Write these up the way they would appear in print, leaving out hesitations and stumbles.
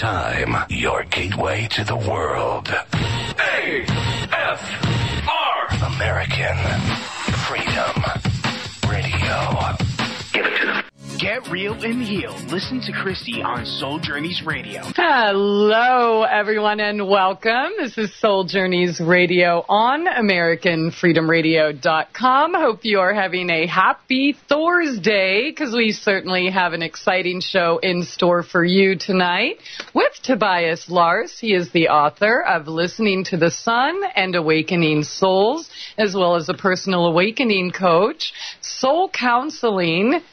time, your gateway to the world. AFR! American Freedom Radio. Give it to them. Get real and heal. Listen to Christie on Soul Journeys Radio. Hello, everyone, and welcome. This is Soul Journeys Radio on AmericanFreedomRadio.com. Hope you are having a happy Thursday, because we certainly have an exciting show in store for you tonight with Tobias Lars. He is the author of Listening to the Sun and Awakening Souls, as well as a personal awakening coach. Soul Counseling.com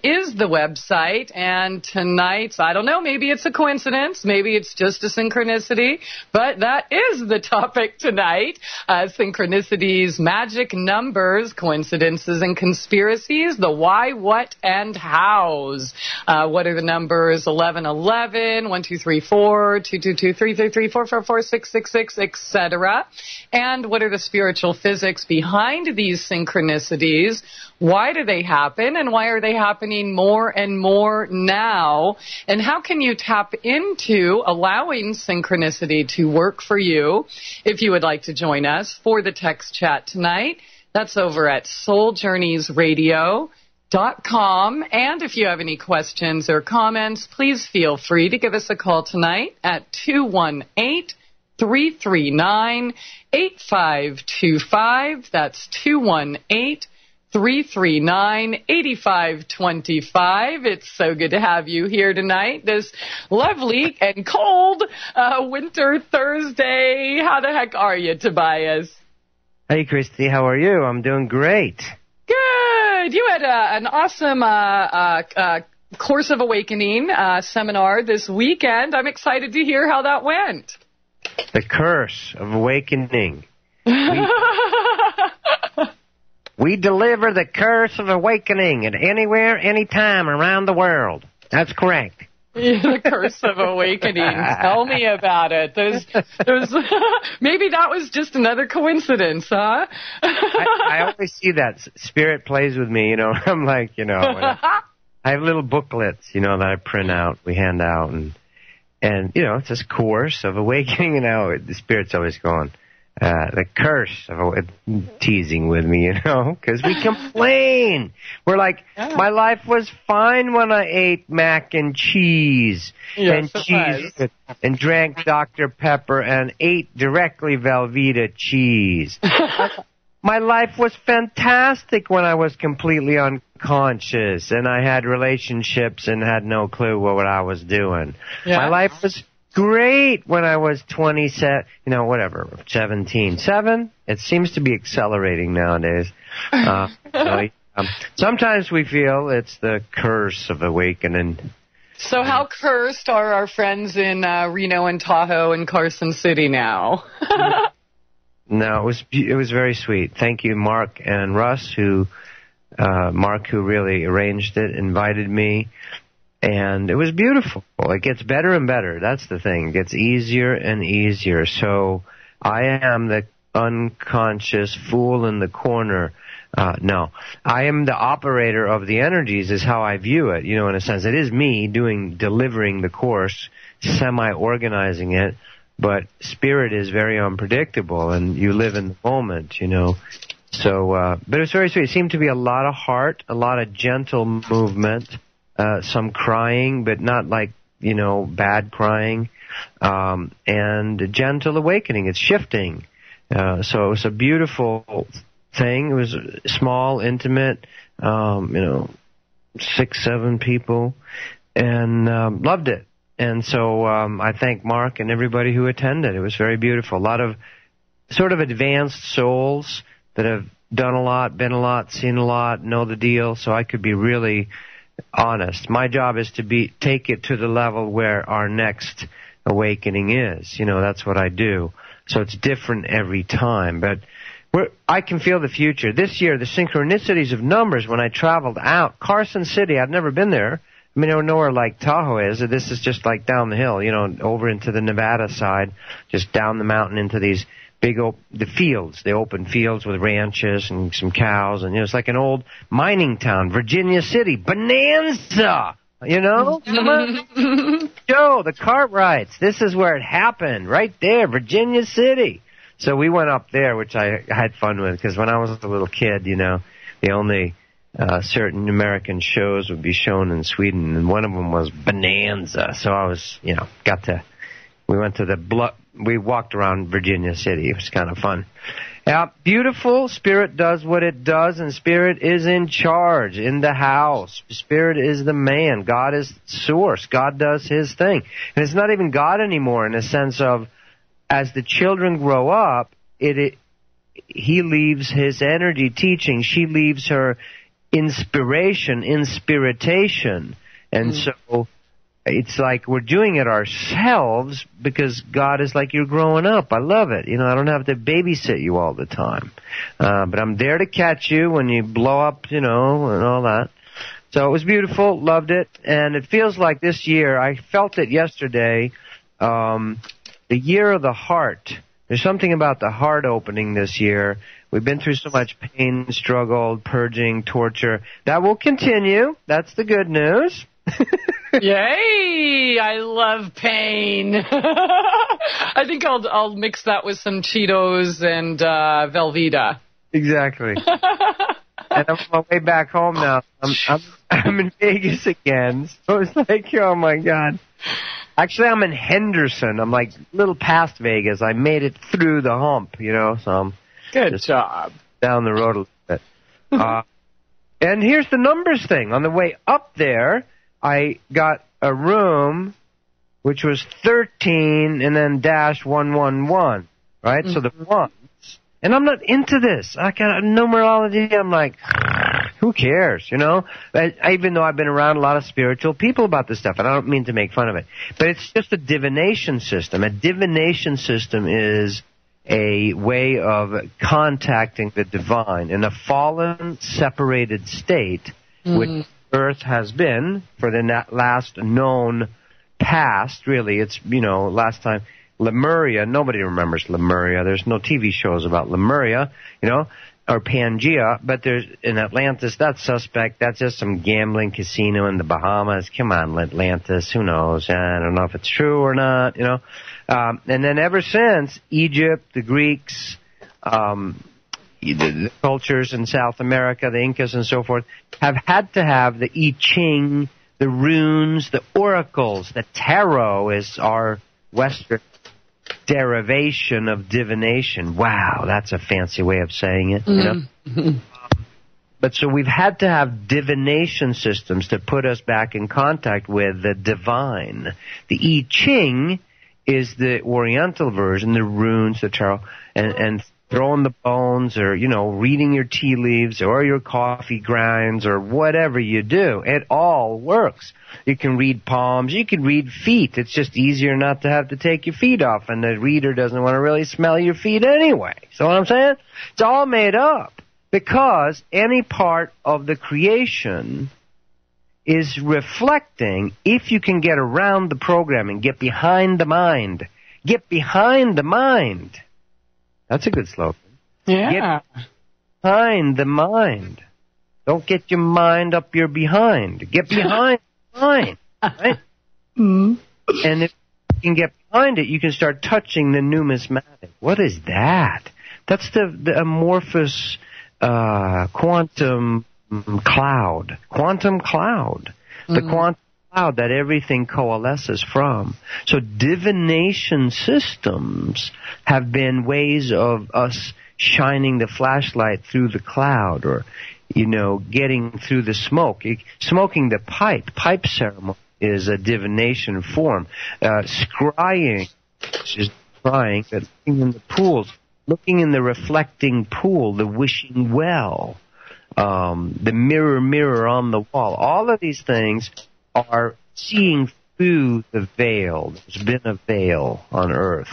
is the website, and tonight, I don't know, maybe it's a coincidence, maybe it's just a synchronicity, but that is the topic tonight. Synchronicities, magic numbers, coincidences and conspiracies, the why, what, and hows. What are the numbers 1111, 1234, 222, 333, 444, 666, etc.? And what are the spiritual physics behind these synchronicities? Why do they happen, and why are they happening more and more now? And how can you tap into allowing synchronicity to work for you? If you would like to join us for the text chat tonight, that's over at souljourneysradio.com. And if you have any questions or comments, please feel free to give us a call tonight at 218-339-8525. That's 218-339-8525. It's so good to have you here tonight, this lovely and cold winter Thursday. How the heck are you, Tobias? Hey, Christy, how are you? I'm doing great. Good. You had an awesome Course of Awakening seminar this weekend. I'm excited to hear how that went. The Curse of Awakening. We deliver the Curse of Awakening at anywhere, anytime around the world. That's correct. The Curse of Awakening. Tell me about it. There's maybe that was just another coincidence, huh? I always see that. Spirit plays with me, I'm like, I have little booklets, that I print out, we hand out, and it's this Course of Awakening, and now the Spirit's always going, the curse of teasing with me, because we complain. We're like, my life was fine when I ate mac and cheese, and drank Dr. Pepper and ate directly Velveeta cheese. My life was fantastic when I was completely unconscious and I had relationships and had no clue what I was doing. Yeah. My life was great when I was 27, 17. It seems to be accelerating nowadays. Sometimes we feel it's the curse of awakening. So how cursed are our friends in Reno and Tahoe and Carson City now? No, it was very sweet. Thank you, Mark and Russ, Mark who really arranged it, invited me. And it was beautiful. It gets better and better. That's the thing. It gets easier and easier. So I am the unconscious fool in the corner. No. I am the operator of the energies is how I view it. In a sense, it is me delivering the course, semi-organizing it. But spirit is very unpredictable, and you live in the moment, So, but it was very sweet. It seemed to be a lot of heart, a lot of gentle movement. Some crying, but not like, bad crying, and gentle awakening. It's shifting. So it was a beautiful thing. It was small, intimate, 6-7 people, and loved it. And so I thank Mark and everybody who attended. It was very beautiful. A lot of sort of advanced souls that have done a lot, been a lot, seen a lot, know the deal, so I could be really honest. My job is to take it to the level where our next awakening is. That's what I do. So it's different every time. But I can feel the future. This year, the synchronicities of numbers, when I traveled out, Carson City, I've never been there. I mean, I don't know where like Tahoe is. This is just like down the hill, over into the Nevada side, just down the mountain into these big the fields, the open fields with ranches and some cows, and it's like an old mining town, Virginia City, bonanza. you know? Come on. Joe, the Cartwrights. This is where it happened, right there, Virginia City. So we went up there, which I had fun with, because when I was a little kid, you know, the only certain American shows would be shown in Sweden, and one of them was Bonanza. So I was, you know, we walked around Virginia City. It was kind of fun. Yeah, beautiful. Spirit does what it does, and Spirit is in charge, in the house. Spirit is the man. God is source. God does his thing. And it's not even God anymore in the sense of, as the children grow up, he leaves his energy teaching. She leaves her inspiration, inspiritation. And so it's like we're doing it ourselves because God is like, you're growing up. I love it. You know, I don't have to babysit you all the time. But I'm there to catch you when you blow up, you know, and all that. So it was beautiful. Loved it. And it feels like this year, I felt it yesterday, the year of the heart. There's something about the heart opening this year. We've been through so much pain, struggle, purging, torture. That will continue. That's the good news. Yay! I love pain. I think I'll mix that with some Cheetos and Velveeta. Exactly. And I'm on my way back home now. I'm in Vegas again. So it's like, oh my God. Actually, I'm in Henderson. I'm like a little past Vegas. I made it through the hump, you know. So I'm good job. Down the road a little bit. And here's the numbers thing. On the way up there, I got a room which was 13 and then dash 111, right? So the ones. And I'm not into this. I got numerology. I'm like, who cares, you know? Even though I've been around a lot of spiritual people about this stuff, and I don't mean to make fun of it. But it's just a divination system. A divination system is a way of contacting the divine in a fallen, separated state, which Earth has been for the last known past, really. It's, you know, last time, Lemuria, nobody remembers Lemuria. There's no TV shows about Lemuria, you know, or Pangea, but there's, in Atlantis, that's suspect. That's just some gambling casino in the Bahamas. Come on, Atlantis, who knows? I don't know if it's true or not, you know. And then ever since, Egypt, the Greeks, the cultures in South America, the Incas and so forth, have had to have the I Ching, the runes, the oracles. The tarot is our Western derivation of divination. Wow, that's a fancy way of saying it, you know? But so we've had to have divination systems to put us back in contact with the divine. The I Ching is the Oriental version, the runes, the tarot, and throwing the bones, or, you know, reading your tea leaves or your coffee grinds or whatever you do. It all works. You can read palms. You can read feet. It's just easier not to have to take your feet off, and the reader doesn't want to really smell your feet anyway. So what I'm saying? It's all made up because any part of the creation is reflecting, if you can get around the programming, get behind the mind. Get behind the mind. That's a good slogan. Yeah. Get behind the mind. Don't get your mind up your behind. Get behind the mind. Right? And if you can get behind it, you can start touching the numismatic. What is that? That's the amorphous quantum cloud. Quantum cloud. The quantum cloud that everything coalesces from. So divination systems have been ways of us shining the flashlight through the cloud, or, you know, getting through the smoke. Smoking the pipe. Pipe ceremony is a divination form. Scrying is scrying, but looking in the pools, looking in the reflecting pool, the wishing well, the mirror on the wall. All of these things are seeing through the veil. There's been a veil on Earth.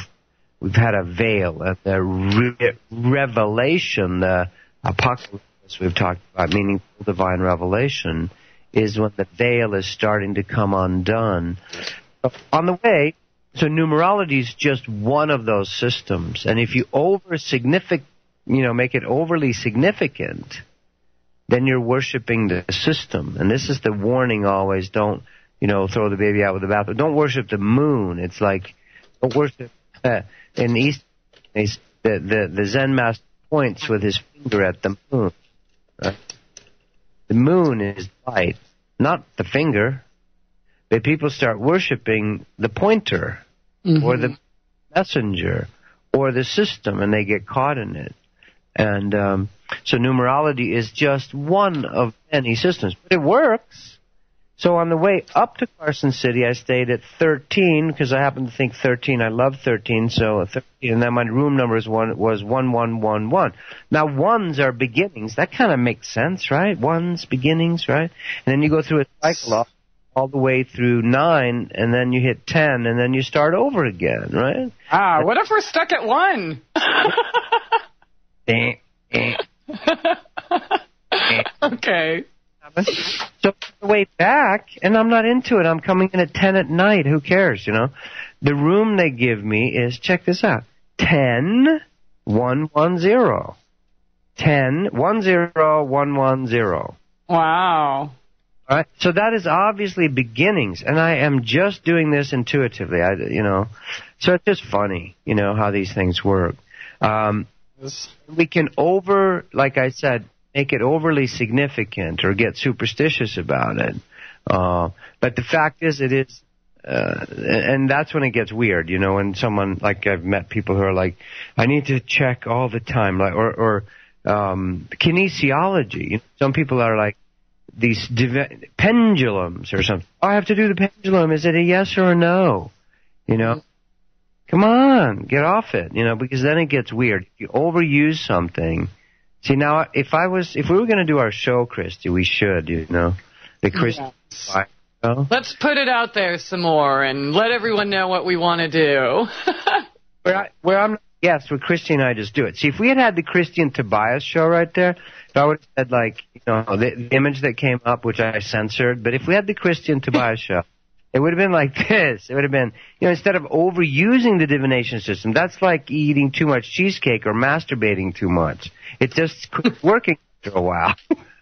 We've had a veil. The revelation, the apocalypse we've talked about, meaning divine revelation, is when the veil is starting to come undone. On the way, so numerology is just one of those systems. And if you make it overly significant, then you're worshiping the system. And this is the warning always, don't throw the baby out with the bathwater. Don't worship the moon. It's like, don't worship, in the East, the Zen master points with his finger at the moon. Right? The moon is light, not the finger. But people start worshiping the pointer, or the messenger, or the system, and they get caught in it. And so numerology is just one of many systems. But it works. So on the way up to Carson City, I stayed at 13, because I happen to think 13, I love 13, so 13, and then my room number was 1111. Now, ones are beginnings. That kind of makes sense, right? Ones, beginnings, right? And then you go through a cycle all the way through 9, and then you hit 10, and then you start over again, right? What if we're stuck at 1? Okay. So the way back, and I'm not into it. I'm coming in at 10 at night. Who cares, The room they give me is, check this out, 10-110. 10-10110. Wow. All right. So that is obviously beginnings, and I am just doing this intuitively. So it's just funny, how these things work. We can like I said, make it overly significant or get superstitious about it. But the fact is, it is, and that's when it gets weird, when someone, like I've met people who are like, I need to check all the time, like, or kinesiology. Some people are like, these pendulums or something. Oh, I have to do the pendulum. Is it a yes or a no? Come on, get off it, because then it gets weird. If you overuse something. See, now, if we were going to do our show, Christie, we should, the Christie show. Let's put it out there some more and let everyone know what we want to do. where Christie and I just do it. See, if we had the Christie and Tobias show right there, if I would have said, like, the image that came up, which I censored, but if we had the Christie and Tobias show, it would have been like this. It would have been, instead of overusing the divination system, that's like eating too much cheesecake or masturbating too much. It just quits working after a while.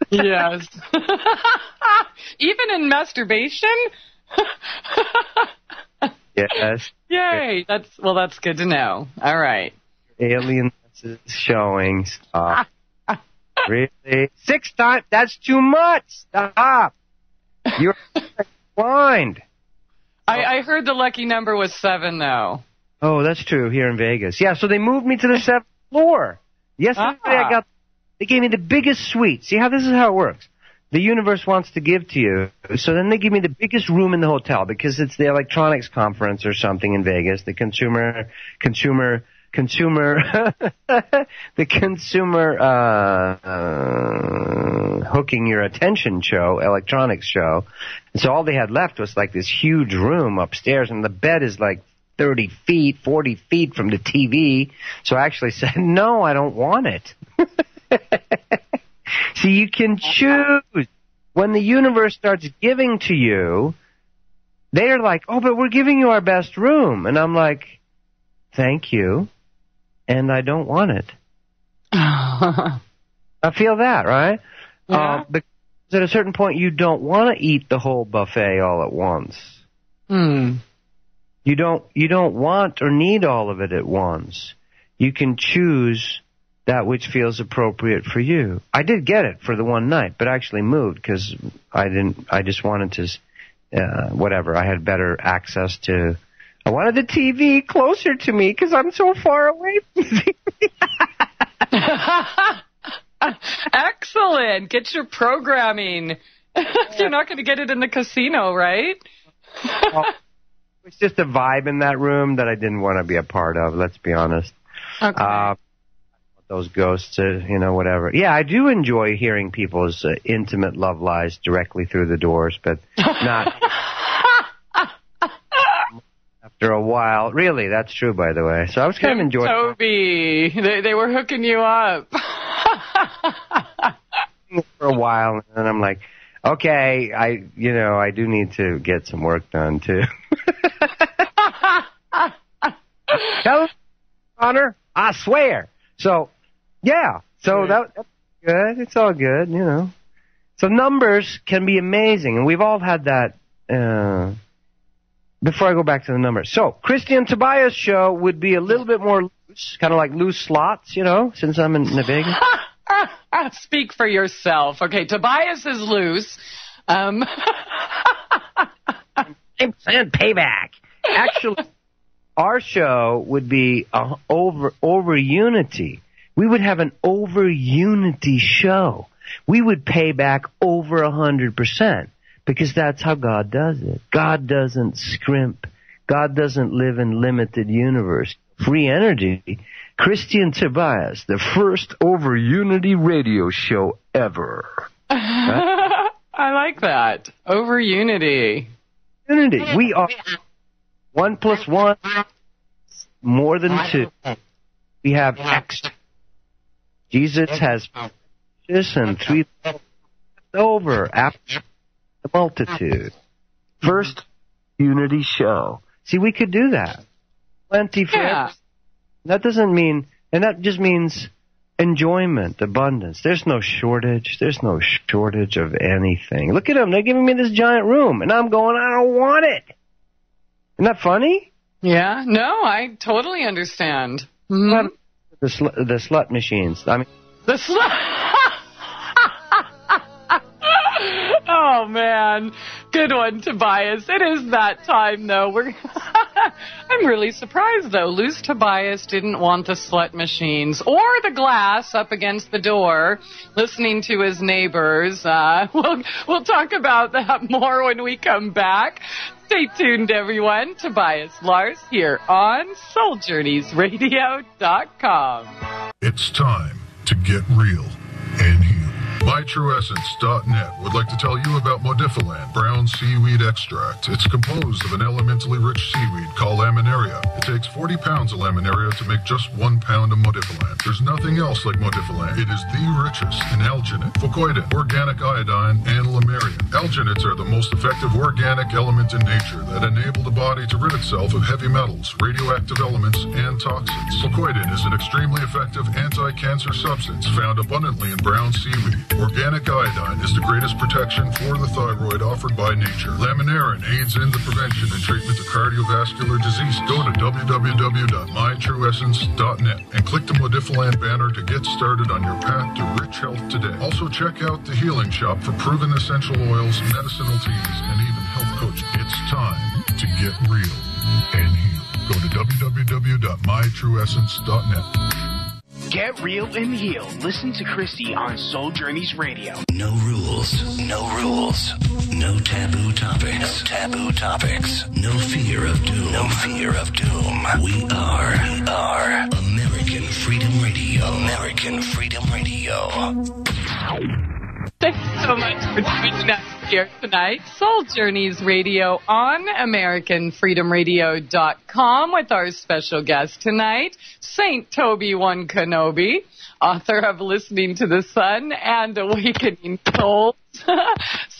Yes. Even in masturbation? Yes. Yay. That's good to know. All right. Alien showing. Stop. Really? 6 times? That's too much. Stop. You're blind. I heard the lucky number was 7, though. Oh, that's true, here in Vegas. Yeah, so they moved me to the 7th floor. Yesterday they gave me the biggest suite. See this is how it works. The universe wants to give to you, so then they give me the biggest room in the hotel because it's the electronics conference or something in Vegas, the consumer hooking your attention show, electronics show. And so all they had left was like this huge room upstairs, and the bed is like 30 feet, 40 feet from the TV. So I actually said, no, I don't want it. See, you can choose. When the universe starts giving to you, they're like, oh, but we're giving you our best room. And I'm like, thank you. And I don't want it. I feel that, right? Yeah. Because at a certain point, you don't want to eat the whole buffet all at once. You don't want or need all of it at once. You can choose that which feels appropriate for you. I did get it for the one night, but I actually moved because I just wanted to, whatever. I had better access to. I wanted the TV closer to me because I'm so far away from the TV. Excellent. Get your programming. You're not going to get it in the casino, right? Well, it's just a vibe in that room that I didn't want to be a part of, let's be honest. Okay. Those ghosts, whatever. Yeah, I do enjoy hearing people's intimate love lies directly through the doors, but not after a while. Really, that's true, by the way. So I was kind of enjoying Toby, they were hooking you up. for a while, and then I'm like, okay, I do need to get some work done, too. Tell him, Honor, I swear. So, yeah, that's good. It's all good, So numbers can be amazing, and we've all had that before I go back to the numbers. So, Christie and Tobias show would be a little bit more loose, kind of like loose slots, you know, since I'm in Vegas. Speak for yourself. Okay, Tobias is loose. 10% payback. Actually, our show would be over unity. We would have an over unity show. We would pay back over 100%. Because that's how God does it. God doesn't scrimp. God doesn't live in limited universe. Free energy. Christie and Tobias, the first over unity radio show ever. Right? I like that. Over unity. Unity. We are 1 + 1 more than 2. We have extra. Jesus has this and 3 left over after the multitude. First unity show. See, we could do that. Plenty for everyone. That doesn't mean, and that just means enjoyment, abundance. There's no shortage. There's no shortage of anything. Look at them. They're giving me this giant room, and I'm going, I don't want it. Isn't that funny? Yeah. No, I totally understand. Mm-hmm. The slut machines. I mean, the slut. Oh, man. Good one, Tobias. It is that time, though. I'm really surprised, though. Loose Tobias didn't want the slut machines or the glass up against the door, listening to his neighbors. We'll talk about that more when we come back. Stay tuned, everyone. Tobias Lars here on SoulJourneysRadio.com. It's time to get real and heal. MyTrueEssence.net would like to tell you about Modifiland brown seaweed extract. It's composed of an elementally rich seaweed called laminaria. It takes 40 pounds of laminaria to make just 1 pound of Modifiland. There's nothing else like Modifiland. It is the richest in alginate, fucoidin, organic iodine, and lamarian. Alginates are the most effective organic element in nature that enable the body to rid itself of heavy metals, radioactive elements, and toxins. Fucoidin is an extremely effective anti-cancer substance found abundantly in brown seaweed. Organic iodine is the greatest protection for the thyroid offered by nature. Laminarin aids in the prevention and treatment of cardiovascular disease. Go to www.mytrueessence.net and click the Modifiland banner to get started on your path to rich health today. Also, check out the Healing Shop for proven essential oils, medicinal teas, and even health coaching. It's time to get real and heal. Go to www.mytrueessence.net. Get real and heal. Listen to Christie on Soul Journeys Radio. No rules. No rules. No taboo topics. No taboo topics. No fear of doom. No fear of doom. We are American Freedom Radio. American Freedom Radio. Thanks so much for joining us here tonight. Soul Journeys Radio on AmericanFreedomRadio.com with our special guest tonight, Saint Toby One Kenobi, author of Listening to the Sun and Awakening Souls.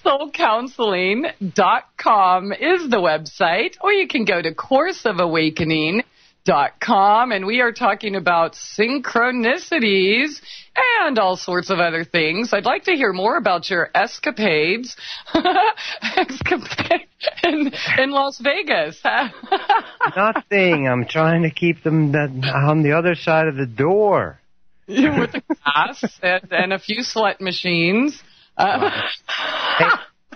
SoulCounseling.com is the website, or you can go to CourseOfAwakening.com, and we are talking about synchronicities and all sorts of other things. I'd like to hear more about your escapades in Las Vegas. Nothing. I'm trying to keep them on the other side of the door. With the glass and a few slut machines.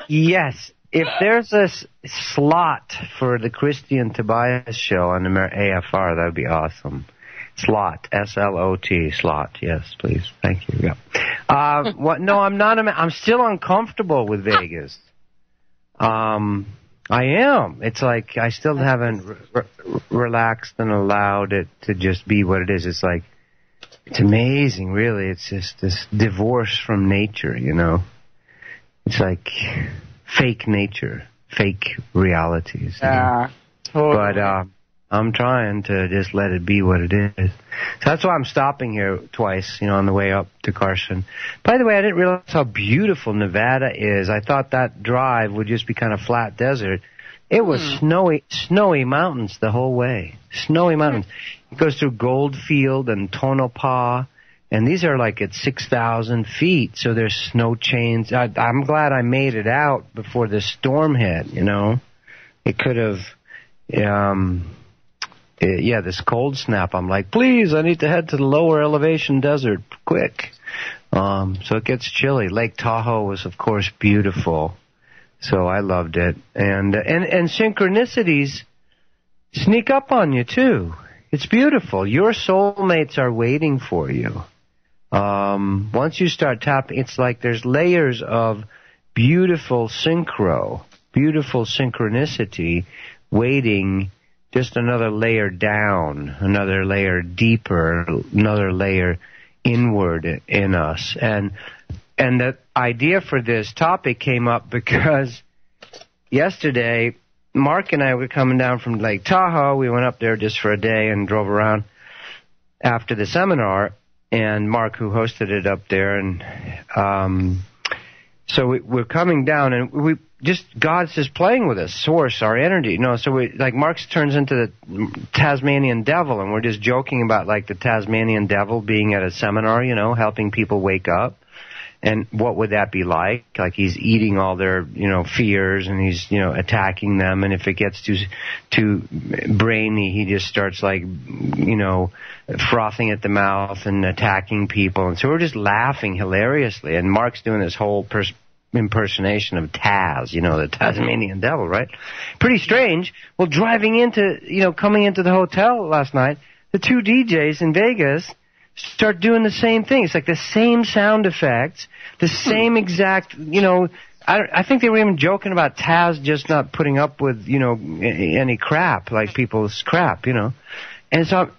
Yes. If there's a slot for the Christie and Tobias show on the AFR, that would be awesome. Slot, S-L-O-T, slot. Yes, please. Thank you. Yeah. No, I'm not. I'm still uncomfortable with Vegas. I am. It's like I still haven't relaxed and allowed it to just be what it is. It's like, it's amazing, really. It's just this divorce from nature, you know. It's like fake nature, fake realities. Yeah, totally. But I'm trying to just let it be what it is. So that's why I'm stopping here twice, you know, on the way up to Carson. By the way, I didn't realize how beautiful Nevada is. I thought that drive would just be kind of flat desert. It was snowy mountains the whole way. Snowy mountains. It goes through Goldfield and Tonopah And these are like at 6,000 feet, so there's snow chains. I'm glad I made it out before the storm hit, you know. It could have, this cold snap. I'm like, please, I need to head to the lower elevation desert, quick. So it gets chilly. Lake Tahoe was, of course, beautiful. So I loved it. And synchronicities sneak up on you, too. It's beautiful. Your soulmates are waiting for you. Once you start tapping, it's like there's layers of beautiful synchronicity waiting, just another layer down, another layer deeper, another layer inward in us. And the idea for this topic came up because yesterday, Mark and I were coming down from Lake Tahoe. We went up there just for a day and drove around after the seminar. And Mark, who hosted it up there, and so we're coming down, and God's just playing with us, source, our energy. So Mark turns into the Tasmanian devil, and we're just joking about like the Tasmanian devil being at a seminar, helping people wake up. And what would that be like? Like he's eating all their, fears, and he's, attacking them. And if it gets too brainy, he just starts frothing at the mouth and attacking people. And so we're just laughing hilariously. And Mark's doing this whole impersonation of Taz, the Tasmanian devil, right? Pretty strange. Well, coming into the hotel last night, the two DJs in Vegas start doing the same thing. It's like the same sound effects, the same exact, I think they were even joking about Taz just not putting up with, any crap, like people's crap, And so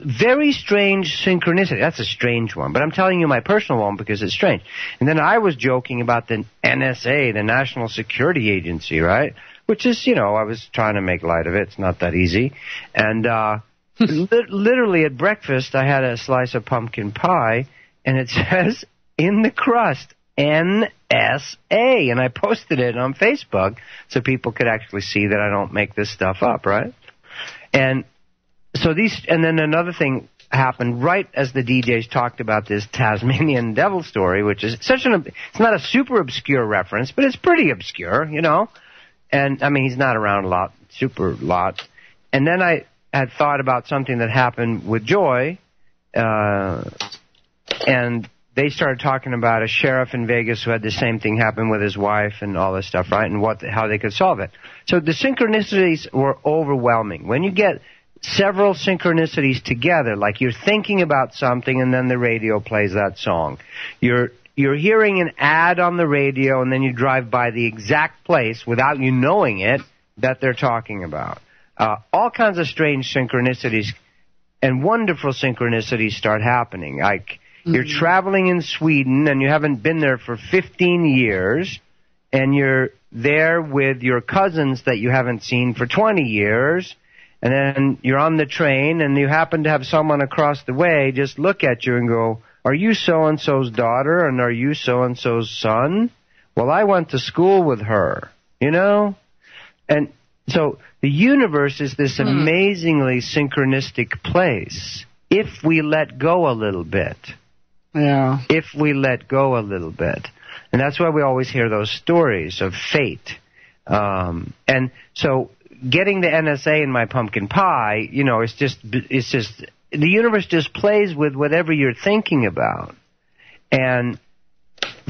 very strange synchronicity. That's a strange one, but I'm telling you my personal one because it's strange. And then I was joking about the NSA, the National Security Agency, right? Which is, I was trying to make light of it. It's not that easy. And, literally at breakfast, I had a slice of pumpkin pie, and it says in the crust, NSA, and I posted it on Facebook so people could actually see that I don't make this stuff up, right? And so and then another thing happened right as the DJs talked about this Tasmanian devil story, which is it's not a super obscure reference, but it's pretty obscure, And I mean, he's not around a lot. And then I had thought about something that happened with Joy, and they started talking about a sheriff in Vegas who had the same thing happen with his wife and all this stuff, right, and how they could solve it. So the synchronicities were overwhelming. When you get several synchronicities together, like you're thinking about something and then the radio plays that song. You're hearing an ad on the radio and then you drive by the exact place without you knowing it that they're talking about. All kinds of strange synchronicities and wonderful synchronicities start happening. Like you're traveling in Sweden and you haven't been there for 15 years, and you're there with your cousins that you haven't seen for 20 years, and then you're on the train and you happen to have someone across the way just look at you and go, "Are you so-and-so's daughter, and are you so-and-so's son? Well, I went to school with her," And so the universe is this amazingly synchronistic place if we let go a little bit. Yeah. If we let go a little bit. And that's why we always hear those stories of fate. And so getting the NSA in my pumpkin pie, it's just the universe just plays with whatever you're thinking about. And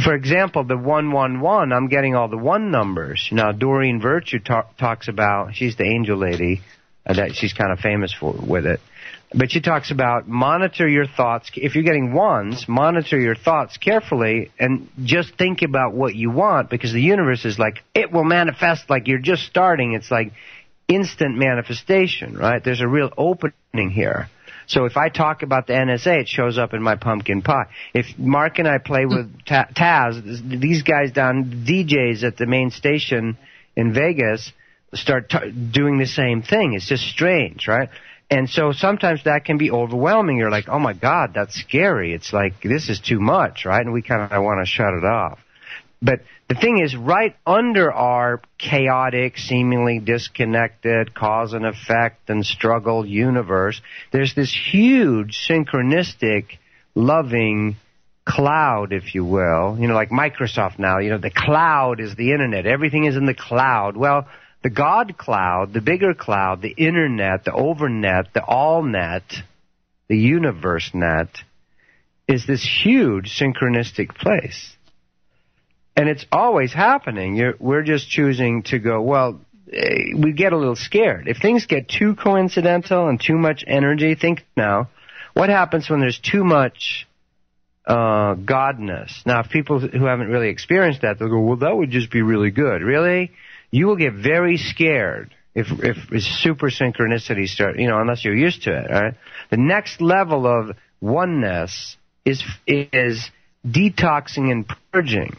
for example, the 111, I'm getting all the 1 numbers. Now, Doreen Virtue talks about, she's the angel lady, that she's kind of famous with it. But she talks about monitor your thoughts. If you're getting 1s, monitor your thoughts carefully and just think about what you want, because the universe is like, it will manifest like you're just starting. It's like instant manifestation, right? There's a real opening here. So if I talk about the NSA, it shows up in my pumpkin pie. If Mark and I play with Taz, these guys down, DJs at the main station in Vegas, start doing the same thing. It's just strange, right? And so sometimes that can be overwhelming. You're like, oh, my God, that's scary. It's like, this is too much, right? And we kind of want to shut it off. But the thing is, right under our chaotic, seemingly disconnected, cause and effect and struggle universe, there's this huge synchronistic loving cloud, if you will. You know, like Microsoft now, you know, the cloud is the internet. Everything is in the cloud. Well, the God cloud, the bigger cloud, the internet, the overnet, the all-net, the universe net, is this huge synchronistic place. And it's always happening. We're just choosing to go, well, we get a little scared. If things get too coincidental and too much energy, think now, what happens when there's too much godness? Now, if people who haven't really experienced that, they'll go, well, that would just be really good. Really? You will get very scared if super synchronicity start, you know, unless you're used to it, all right? The next level of oneness is detoxing and purging.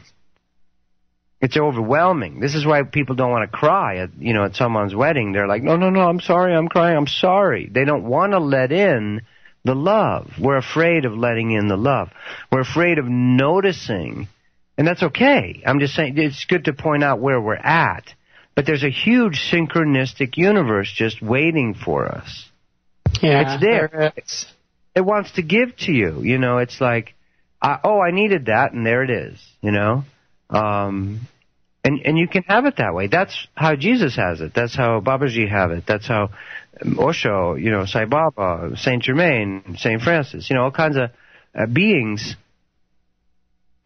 It's overwhelming. This is why people don't want to cry at someone's wedding. They're like, no, I'm sorry, I'm crying, I'm sorry. They don't want to let in the love. We're afraid of letting in the love. We're afraid of noticing, and that's okay. I'm just saying it's good to point out where we're at. But there's a huge synchronistic universe just waiting for us. Yeah, it's there. It wants to give to you. You know, it's like, I needed that, and there it is, you know. And you can have it that way. That's how Jesus has it. That's how Babaji have it. That's how Osho, you know, Sai Baba, Saint Germain, Saint Francis, you know, all kinds of beings.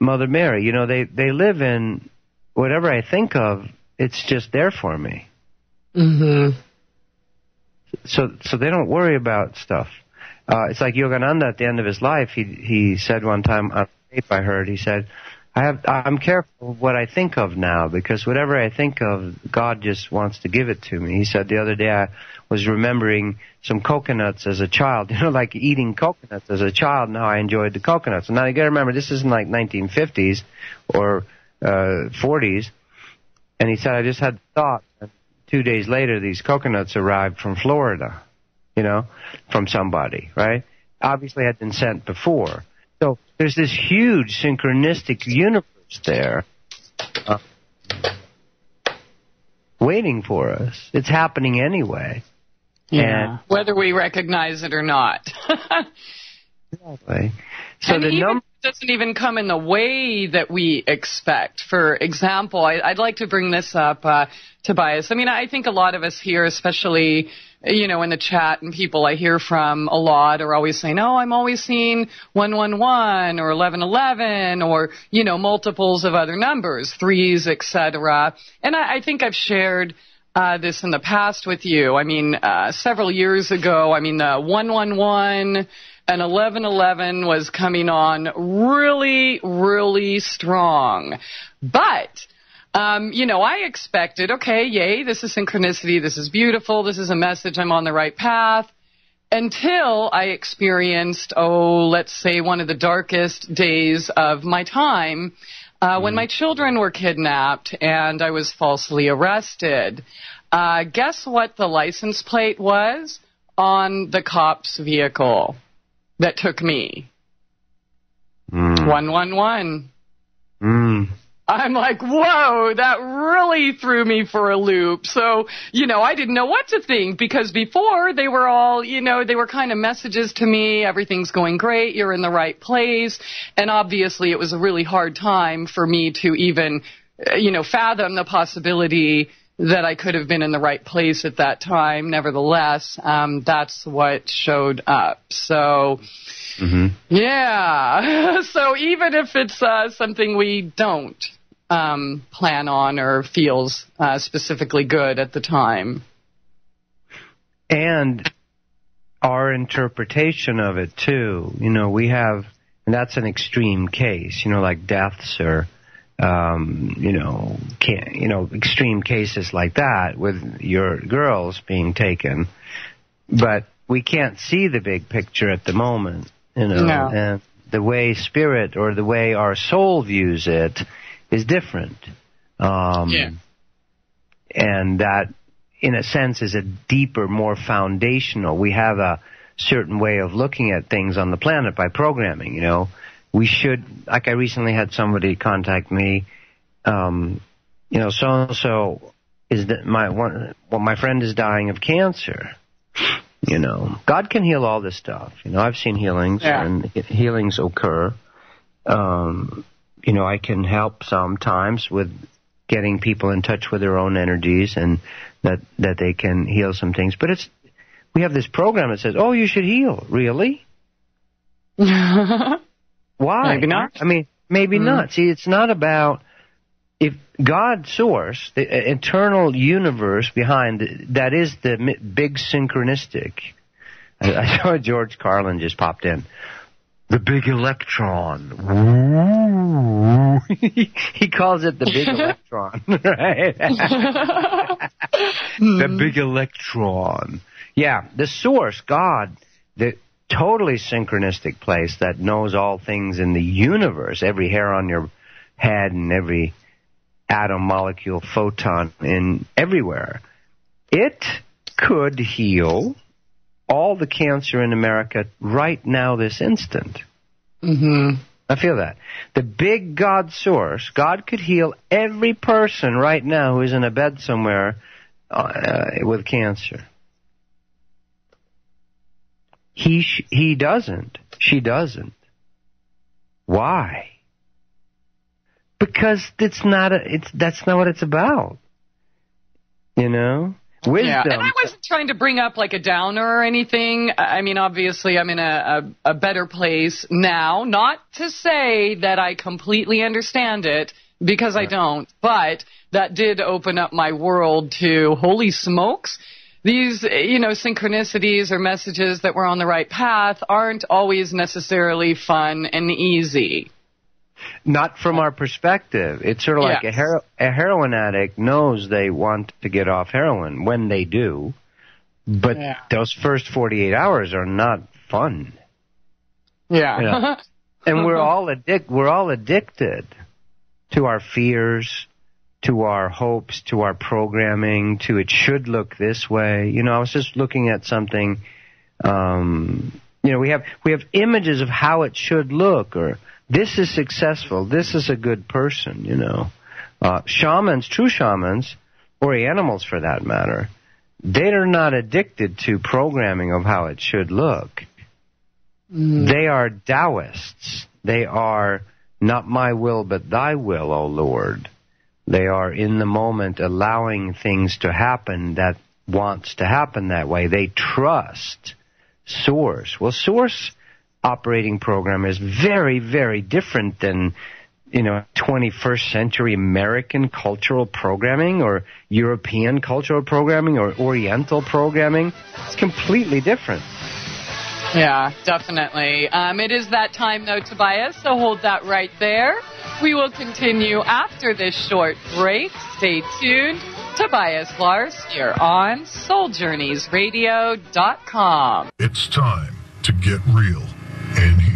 Mother Mary, you know, they live in whatever I think of. It's just there for me. Mm-hmm. So they don't worry about stuff. It's like Yogananda at the end of his life. He said one time on tape I heard. He said, I'm careful of what I think of now, because whatever I think of, God just wants to give it to me. He said the other day I was remembering some coconuts as a child, you know, like eating coconuts as a child, and how I enjoyed the coconuts. And now you got to remember, this isn't like 1950s or 40s. And he said, I just had the thought that 2 days later these coconuts arrived from Florida, you know, from somebody, right? Obviously had been sent before. So there's this huge synchronistic universe there waiting for us. It's happening anyway. Yeah. And whether we recognize it or not. Exactly. So and the even doesn't even come in the way that we expect. For example, I'd like to bring this up, Tobias. I mean, I think a lot of us here, especially, you know, in the chat and people I hear from a lot, are always saying, oh, I'm always seeing 111 or 1111 or, you know, multiples of other numbers, threes, etc. And I think I've shared this in the past with you. I mean, several years ago, I mean, the 111 and 1111 was coming on really, really strong. But, you know, I expected, okay, yay, this is synchronicity, this is beautiful, this is a message, I'm on the right path, until I experienced, let's say one of the darkest days of my time, when my children were kidnapped and I was falsely arrested. Guess what the license plate was on the cop's vehicle that took me? 111. I'm like, whoa, that really threw me for a loop. So, you know, I didn't know what to think, because before they were all, you know, they were kind of messages to me, everything's going great, you're in the right place. And obviously it was a really hard time for me to even, you know, fathom the possibility that I could have been in the right place at that time. Nevertheless, that's what showed up. So, yeah. So even if it's something we don't plan on or feels specifically good at the time. And our interpretation of it, too. You know, we have, and that's an extreme case, you know, like deaths or extreme cases like that with your girls being taken. But we can't see the big picture at the moment, you know. No. And the way spirit or the way our soul views it is different. And that, in a sense, is a deeper, more foundational. We have a certain way of looking at things on the planet by programming, you know. We should, like I recently had somebody contact me, you know, so-and-so is my friend is dying of cancer. You know, God can heal all this stuff. You know, I've seen healings, and healings occur. You know, I can help sometimes with getting people in touch with their own energies, and that they can heal some things. But we have this program that says, "Oh, you should heal." Really? Why? Maybe not. I mean, maybe not. See, it's not about if God source, the eternal universe behind that is the big synchronistic. I saw George Carlin just popped in. The big electron. He calls it the big electron, right? The big electron. Yeah, the source, God, the totally synchronistic place that knows all things in the universe, every hair on your head and every atom, molecule, photon, in everywhere. It could heal all the cancer in America right now, this instant. Mm-hmm. I feel that. The big God source, God could heal every person right now who is in a bed somewhere with cancer. He doesn't. She doesn't. Why? Because that's not what it's about. You know? Wisdom. Yeah, and I wasn't trying to bring up like a downer or anything. I mean, obviously, I'm in a better place now. Not to say that I completely understand it, because I don't. But that did open up my world to, holy smokes, these, you know, synchronicities or messages that we're on the right path aren't always necessarily fun and easy. Not from our perspective. It's sort of like a heroin addict knows they want to get off heroin when they do, but those first 48 hours are not fun. Yeah. You know? And we're all addicted to our fears, to our hopes, to our programming, to it should look this way. You know, I was just looking at something, you know, we have images of how it should look, or this is successful, this is a good person, you know. Shamans, true shamans, or animals for that matter, they are not addicted to programming of how it should look. They are Taoists. They are not my will but thy will, O Lord. They are in the moment allowing things to happen that wants to happen that way. They trust Source. Well, Source operating program is very, very different than, you know, 21st century American cultural programming or European cultural programming or Oriental programming. It's completely different. Yeah, definitely. It is that time, though, Tobias, so hold that right there. We will continue after this short break. Stay tuned. Tobias Lars here on SoulJourneysRadio.com. It's time to get real and heal.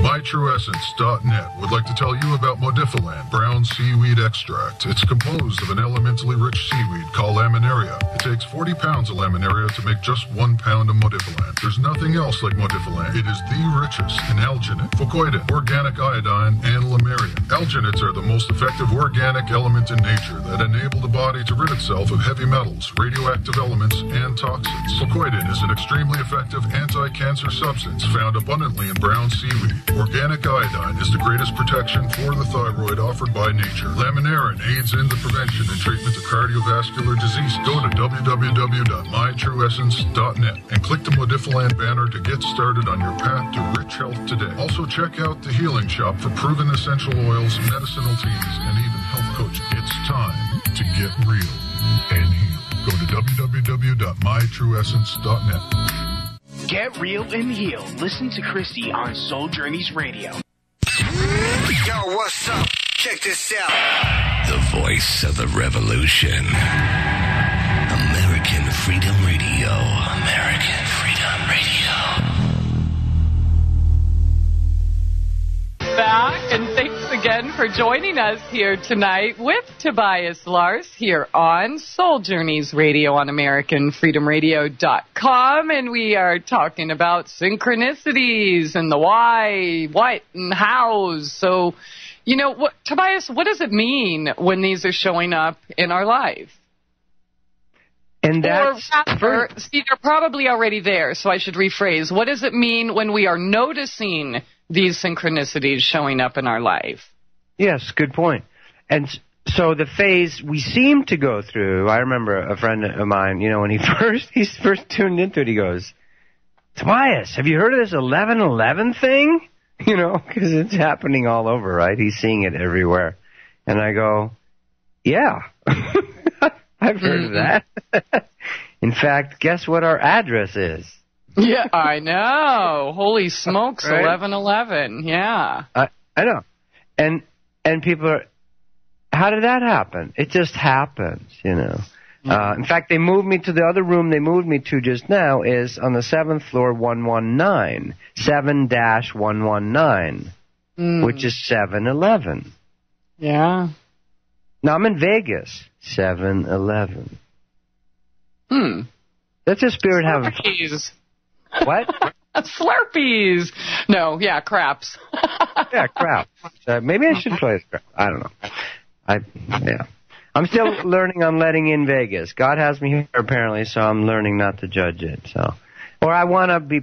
MyTrueEssence.net would like to tell you about Modifiland brown seaweed extract. It's composed of an elementally rich seaweed called laminaria. It takes 40 pounds of laminaria to make just 1 pound of Modifiland. There's nothing else like Modifiland. It is the richest in alginate, fucoidin, organic iodine, and lamarian. Alginates are the most effective organic element in nature that enable the body to rid itself of heavy metals, radioactive elements, and toxins. Fucoidin is an extremely effective anti-cancer substance found abundantly in brown seaweed. Organic iodine is the greatest protection for the thyroid offered by nature. Laminarin aids in the prevention and treatment of cardiovascular disease. Go to www.mytrueessence.net and click the Modifiland banner to get started on your path to rich health today. Also, check out the Healing Shop for proven essential oils, medicinal teas, and even health coaching. It's time to get real and heal. Go to www.mytrueessence.net. Get real and heal. Listen to Christie on Soul Journeys Radio. Yo, what's up? Check this out. The voice of the revolution. American Freedom Radio. American Freedom Radio. Back, and thanks again for joining us here tonight with Tobias Lars here on Soul Journeys Radio on AmericanFreedomRadio.com, and we are talking about synchronicities and the why, what, and hows. So, you know, Tobias, what does it mean when these are showing up in our life? And that's... see, they're probably already there, so I should rephrase. What does it mean when we are noticing these synchronicities showing up in our life? Yes, good point. And so the phase we seem to go through, I remember a friend of mine, when he first tuned into it, he goes, Tobias, have you heard of this 1111 thing? Because it's happening all over, right? He's seeing it everywhere. And I go, yeah, I've heard of that. In fact, guess what our address is? Yeah, I know. Holy smokes, right? 1111, yeah. I know. And people are, how did that happen? It just happens, In fact, they moved me to the other room they moved me to just now is on the 7th floor, 119, 7-119, which is 7-Eleven. Yeah. Now, I'm in Vegas, 7-Eleven. That's a spirit having fun. What? Slurpees. No, yeah, craps. Yeah, crap. Maybe I should play this crap. I don't know. I'm still learning on letting in Vegas. God has me here, apparently, so I'm learning not to judge it. Or I want to be,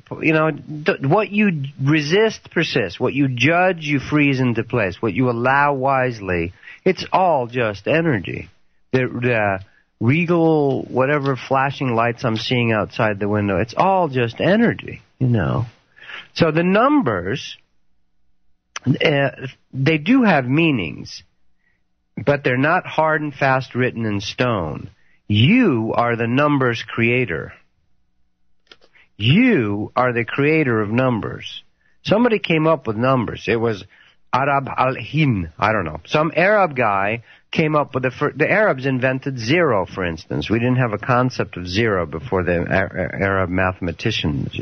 what you resist persists. What you judge, you freeze into place. What you allow wisely, it's all just energy. The regal, whatever flashing lights I'm seeing outside the window, it's all just energy, So the numbers, they do have meanings, but they're not hard and fast written in stone. You are the numbers creator. You are the creator of numbers. Somebody came up with numbers. It was Arab al-Hin, I don't know. Some Arab guy came up with the Arabs invented zero, for instance. We didn't have a concept of zero before the Arab mathematicians,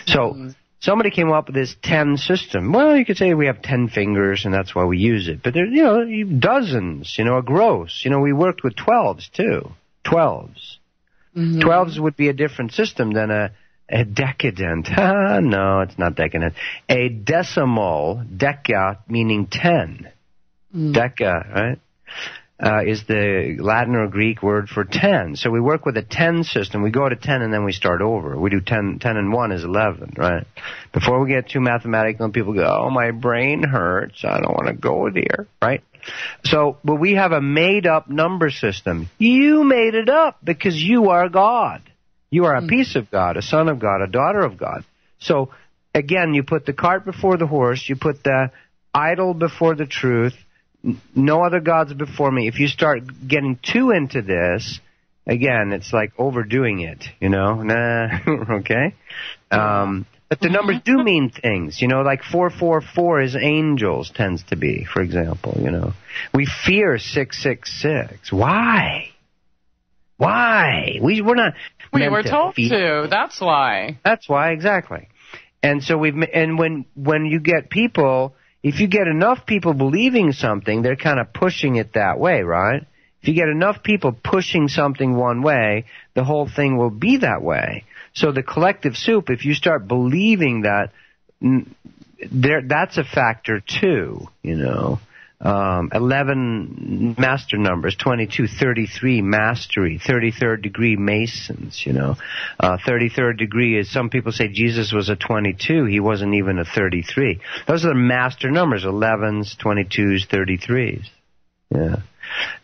So somebody came up with this 10 system. Well, you could say we have 10 fingers, and that's why we use it. But there's, dozens, a gross. We worked with 12s, too. 12s. 12s would be a different system than a decadent. No, it's not decadent. A decimal, deca, meaning 10. Deca, right? Is the Latin or Greek word for 10. So we work with a 10 system. We go to 10 and then we start over. We do 10 and 1 is 11, right? Before we get too mathematical, people go, oh, my brain hurts. I don't want to go there, right? So, but we have a made-up number system. You made it up because you are God. You are a piece of God, a son of God, a daughter of God. So, again, you put the cart before the horse. You put the idol before the truth. No other gods before me. If you start getting too into this, again, it's like overdoing it, okay? But the numbers do mean things, like 444 is angels, tends to be, for example, We fear 666. Why? We're not. We were told to. That's why. That's why, exactly. And so when you get people, if you get enough people believing something, they're kind of pushing it that way, right? If you get enough people pushing something one way, the whole thing will be that way. So the collective soup, if you start believing that, that's a factor too, 11 master numbers, 22, 33 mastery, 33rd degree Masons, 33rd degree is, some people say Jesus was a 22, he wasn't even a 33. Those are the master numbers, 11s, 22s, 33s. Yeah.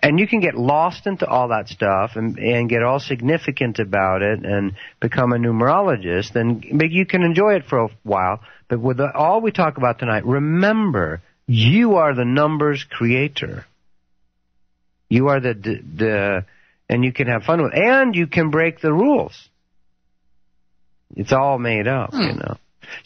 And you can get lost into all that stuff and get all significant about it and become a numerologist, and you can enjoy it for a while. But with all we talk about tonight, remember, you are the numbers creator. You are and you can have fun with it, and you can break the rules. It's all made up,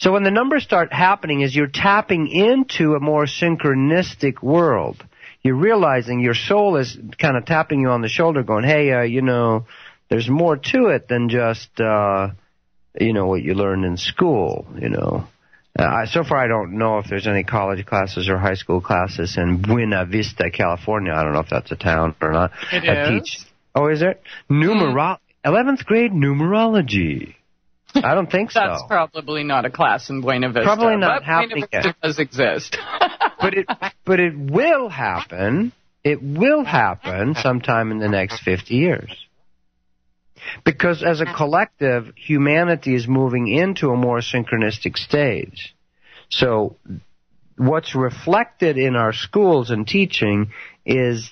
So when the numbers start happening, is you're tapping into a more synchronistic world. You're realizing your soul is kind of tapping you on the shoulder going, hey, there's more to it than just, what you learned in school, So far I don't know if there's any college classes or high school classes in Buena Vista, California. I don't know if that's a town or not. It is. Oh, is it? 11th grade numerology. I don't think so. That's probably not a class in Buena Vista. Probably not happening yet. Buena Vista does exist. But it will happen. It will happen sometime in the next 50 years. Because as a collective, humanity is moving into a more synchronistic stage. So what's reflected in our schools and teaching is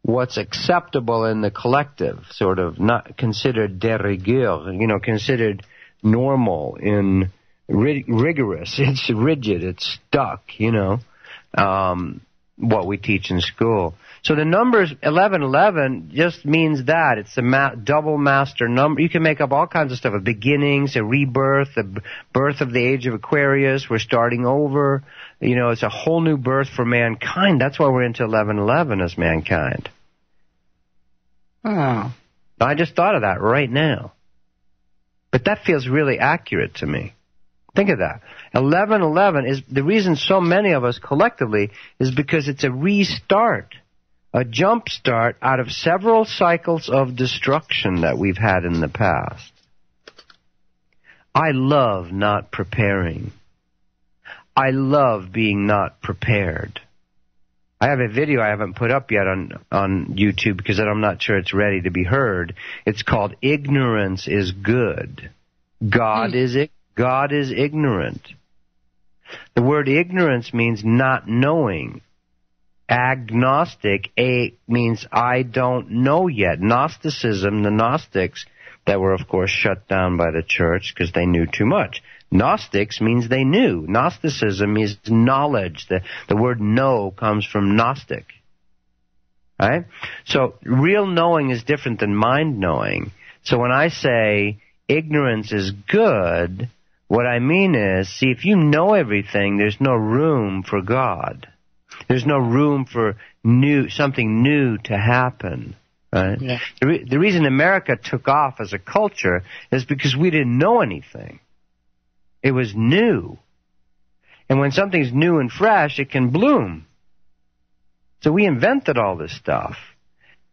what's acceptable in the collective, sort of not considered de rigueur, considered normal in rigorous. It's rigid. It's stuck, what we teach in school. So the numbers 1111 just means that. It's a double master number. You can make up all kinds of stuff, a beginnings, a rebirth, the birth of the age of Aquarius. We're starting over. It's a whole new birth for mankind. That's why we're into 1111 as mankind. Oh. I just thought of that right now. But that feels really accurate to me. Think of that. 1111 is the reason so many of us collectively is because it's a restart, a jump start out of several cycles of destruction that we've had in the past. I love not preparing. I love being not prepared. I have a video I haven't put up yet on YouTube because I'm not sure it's ready to be heard. It's called Ignorance is Good. God is ignorant. The word ignorance means not knowing. Agnostic, means I don't know yet. Gnosticism, the Gnostics, that were of course shut down by the church because they knew too much. Gnostics means they knew. Gnosticism is knowledge. The word know comes from Gnostic. Right? So real knowing is different than mind knowing. So when I say ignorance is good, what I mean is, see, if you know everything, there's no room for God. There's no room for something new to happen. Right? Yeah. The reason America took off as a culture is because we didn't know anything. It was new. And when something's new and fresh, it can bloom. So we invented all this stuff.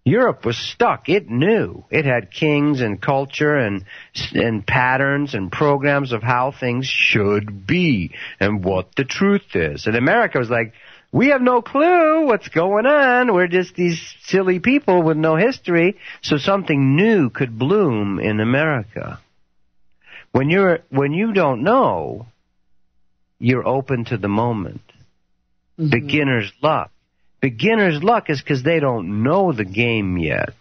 Europe was stuck. It knew. It had kings and culture and patterns and programs of how things should be and what the truth is. And America was like, we have no clue what's going on. We're just these silly people with no history. So something new could bloom in America. When you don't know, you're open to the moment. Mm-hmm. Beginner's luck. Beginner's luck is because they don't know the game yet.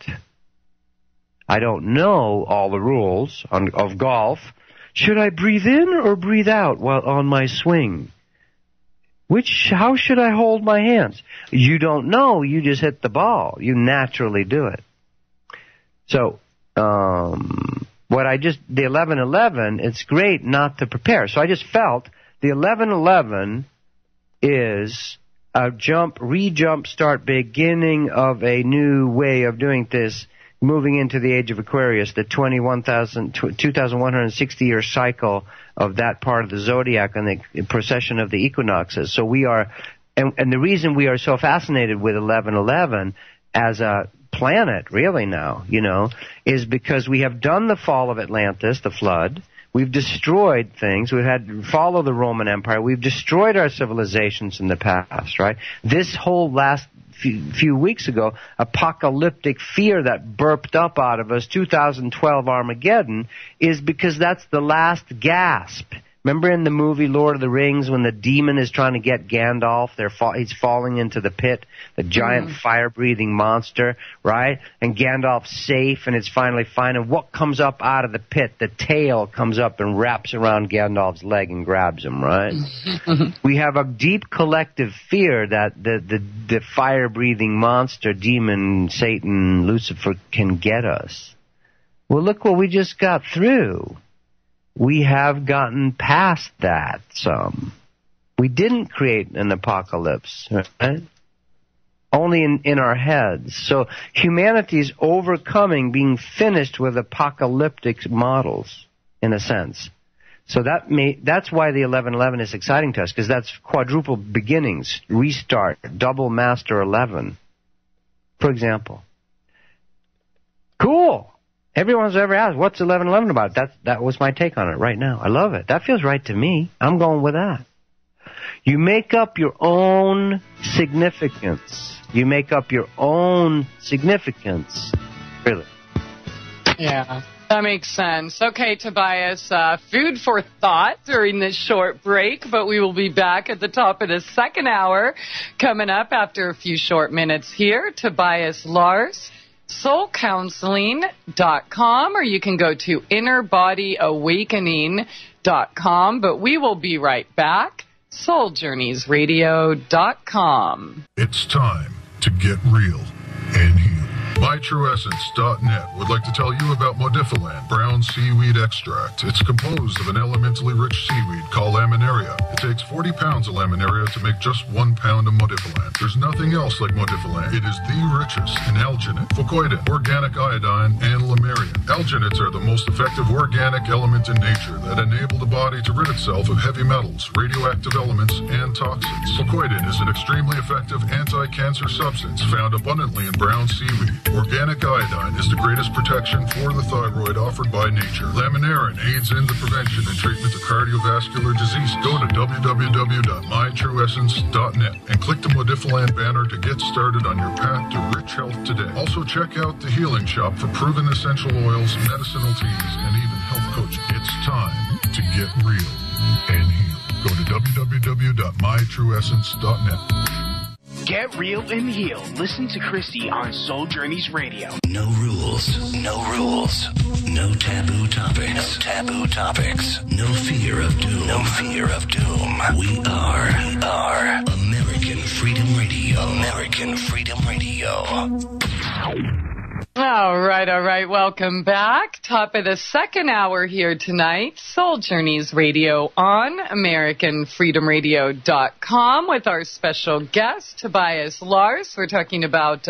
I don't know all the rules of golf. Should I breathe in or breathe out while on my swing? How should I hold my hands? You don't know. You just hit the ball. You naturally do it. So, the 1111, it's great not to prepare. So I just felt the 1111 is a re-jump start, beginning of a new way of doing this, moving into the age of Aquarius, the 2,160-year cycle of that part of the zodiac and the procession of the equinoxes. So we are, and the reason we are so fascinated with 1111 as a planet, really now, is because we have done the fall of Atlantis, the flood. We've destroyed things. We've had to follow the Roman Empire. We've destroyed our civilizations in the past, right? This whole last few weeks ago, apocalyptic fear that burped up out of us, 2012 Armageddon, is because that's the last gasp. Remember in the movie Lord of the Rings when the demon is trying to get Gandalf? He's falling into the pit, the giant fire-breathing monster, right? And Gandalf's safe, and it's finally fine. And what comes up out of the pit? The tail comes up and wraps around Gandalf's leg and grabs him, right? We have a deep collective fear that the fire-breathing monster, demon, Satan, Lucifer can get us. Well, look what we just got through. We have gotten past that some. We didn't create an apocalypse, right? Only in our heads. So humanity's overcoming, being finished with apocalyptic models, in a sense. So that's why the 1111 is exciting to us, because that's quadruple beginnings, restart, double master 11, for example. Cool. Everyone's ever asked, what's 1111 about? That was my take on it right now. I love it. That feels right to me. I'm going with that. You make up your own significance. You make up your own significance. Really. Yeah, that makes sense. Okay, Tobias, food for thought during this short break, but we will be back at the top of the second hour coming up after a few short minutes here. Tobias Lars, soulcounseling.com, or you can go to innerbodyawakening.com, but we will be right back. souljourneysradio.com. It's time to get real and heal. MyTrueEssence.net would like to tell you about Modifiland brown seaweed extract. It's composed of an elementally rich seaweed called laminaria. It takes 40 pounds of laminaria to make just 1 pound of Modifiland. There's nothing else like Modifiland. It is the richest in alginate, fucoidin, organic iodine, and lamarian. Alginates are the most effective organic element in nature that enable the body to rid itself of heavy metals, radioactive elements, and toxins. Fucoidin is an extremely effective anti-cancer substance found abundantly in brown seaweed. Organic iodine is the greatest protection for the thyroid offered by nature. Laminarin aids in the prevention and treatment of cardiovascular disease. Go to www.mytrueessence.net and click the Modifiland banner to get started on your path to rich health today. Also check out the Healing Shop for proven essential oils, medicinal teas, and even health coaching. It's time to get real and heal. Go to www.mytrueessence.net. Get real and heal. Listen to Christie on Soul Journeys Radio. No rules, no rules, no taboo topics, no taboo topics, no fear of doom, no fear of doom. We are American Freedom Radio. American Freedom Radio. All right. Welcome back. Top of the second hour here tonight. Soul Journeys Radio on AmericanFreedomRadio.com with our special guest, Tobias Lars. We're talking about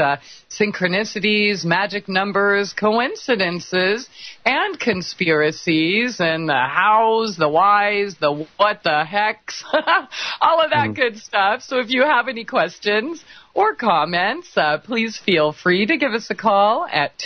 synchronicities, magic numbers, coincidences, and conspiracies, and the hows, the whys, the what the hecks, all of that good stuff. So if you have any questions or comments, please feel free to give us a call at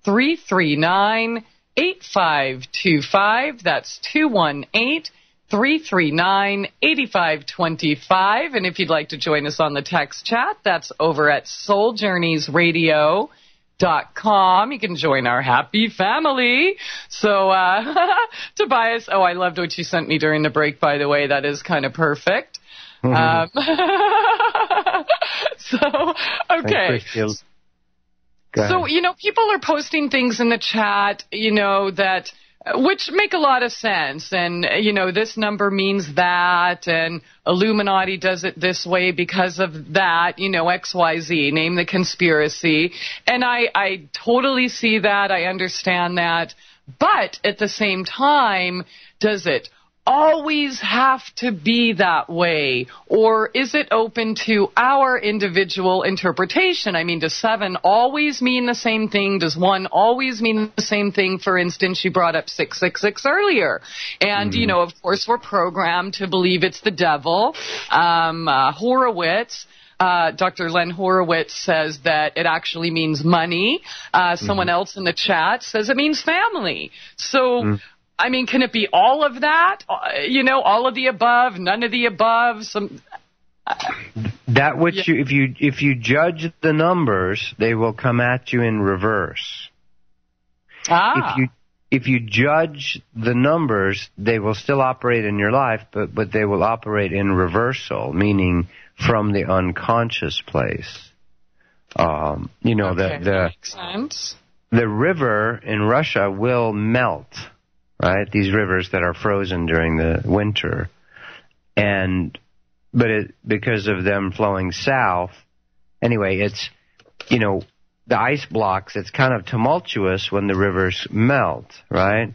218-339-8525. That's 218-339-8525. And if you'd like to join us on the text chat, that's over at souljourneysradio.com. You can join our happy family. So, Tobias, I loved what you sent me during the break, by the way. That is kind of perfect. So, okay. So, people are posting things in the chat, that, which make a lot of sense. And, this number means that, and Illuminati does it this way because of that, XYZ, name the conspiracy. And I totally see that. I understand that. But at the same time, does it always have to be that way? Or is it open to our individual interpretation? I mean, does 7 always mean the same thing? Does 1 always mean the same thing? For instance, you brought up 666 earlier. And, of course, we're programmed to believe it's the devil. Horowitz, Dr. Len Horowitz says that it actually means money. Someone else in the chat says it means family. So, I mean, can it be all of that? All of the above, none of the above? That which if you judge the numbers, they will come at you in reverse. If you judge the numbers, they will still operate in your life, but they will operate in reversal, meaning from the unconscious place. That makes sense. The river in Russia will melt. Right, these rivers that are frozen during the winter, because of them flowing south. Anyway, it's the ice blocks. It's kind of tumultuous when the rivers melt, right?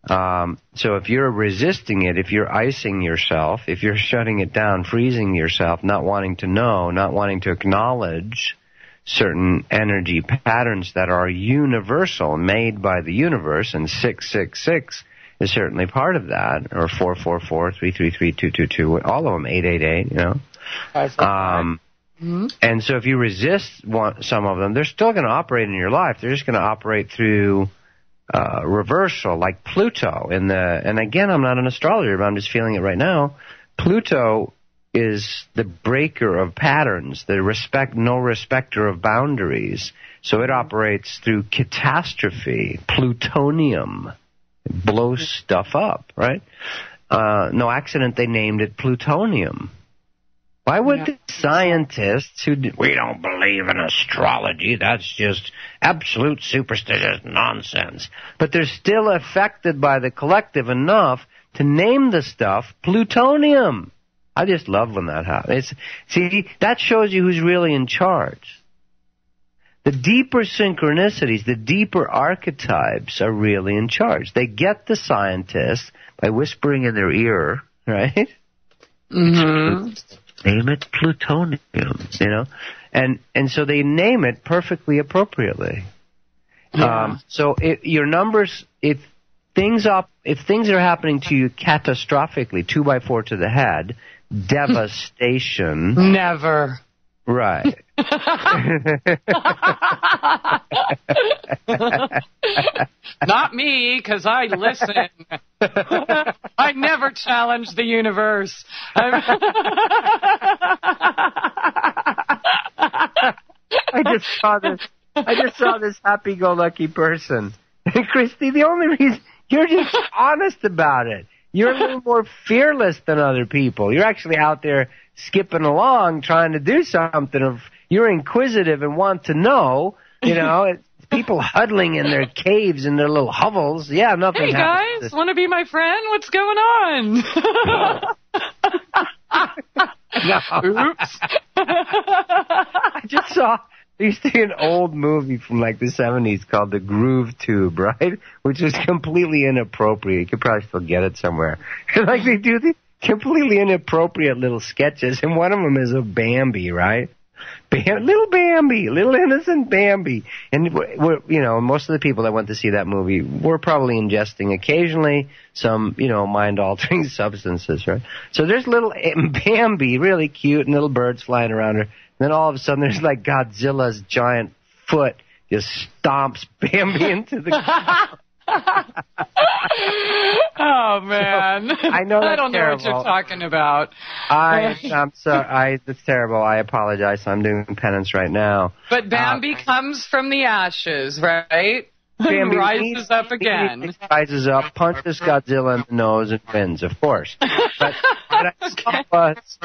So if you're resisting it, if you're icing yourself, if you're shutting it down, freezing yourself, not wanting to know, not wanting to acknowledge certain energy patterns that are universal, made by the universe, and 666 is certainly part of that, or 444, 333, 222, all of them, 888, And so if you resist some of them, they're still going to operate in your life. They're just going to operate through reversal, like Pluto. And again, I'm not an astrologer, but I'm just feeling it right now. Pluto is the breaker of patterns, the no respecter of boundaries. So it operates through catastrophe, plutonium. It blows stuff up, right? No accident they named it plutonium. Why would the scientists we don't believe in astrology, that's just absolute superstitious nonsense. But they're still affected by the collective enough to name the stuff plutonium. I just love when that happens. See, that shows you who's really in charge. The deeper synchronicities, the deeper archetypes are really in charge. They get the scientists by whispering in their ear, right? Mm-hmm. Name it plutonium, and so they name it perfectly appropriately. Yeah. So your numbers, if things are happening to you catastrophically, 2 by 4 to the head, devastation. Never. Right. Not me, because I listen. I never challenge the universe. I just saw this happy-go-lucky person. Christie, the only reason you're just honest about it. You're a little more fearless than other people. You're actually out there skipping along trying to do something. You're inquisitive and want to know, people huddling in their caves in their little hovels. Yeah, nothing happens. Hey, guys, want to be my friend? What's going on? No. Oops. I just saw... There used to be an old movie from like the 70s called The Groove Tube, right? Which was completely inappropriate. You could probably still get it somewhere. Like they do these completely inappropriate little sketches, and one of them is of Bambi, right? Little innocent Bambi. And most of the people that went to see that movie were probably ingesting occasionally some, mind-altering substances, right? So there's little Bambi, really cute, and little birds flying around her. Then all of a sudden, there's like Godzilla's giant foot just stomps Bambi into the ground. Oh, man. So, I know that's I don't know terrible. what you're talking about. I'm sorry. That's terrible. I apologize. I'm doing penance right now. But Bambi comes from the ashes, right? Bambi rises up again. Rises up, punches Godzilla in the nose, and wins, of course. But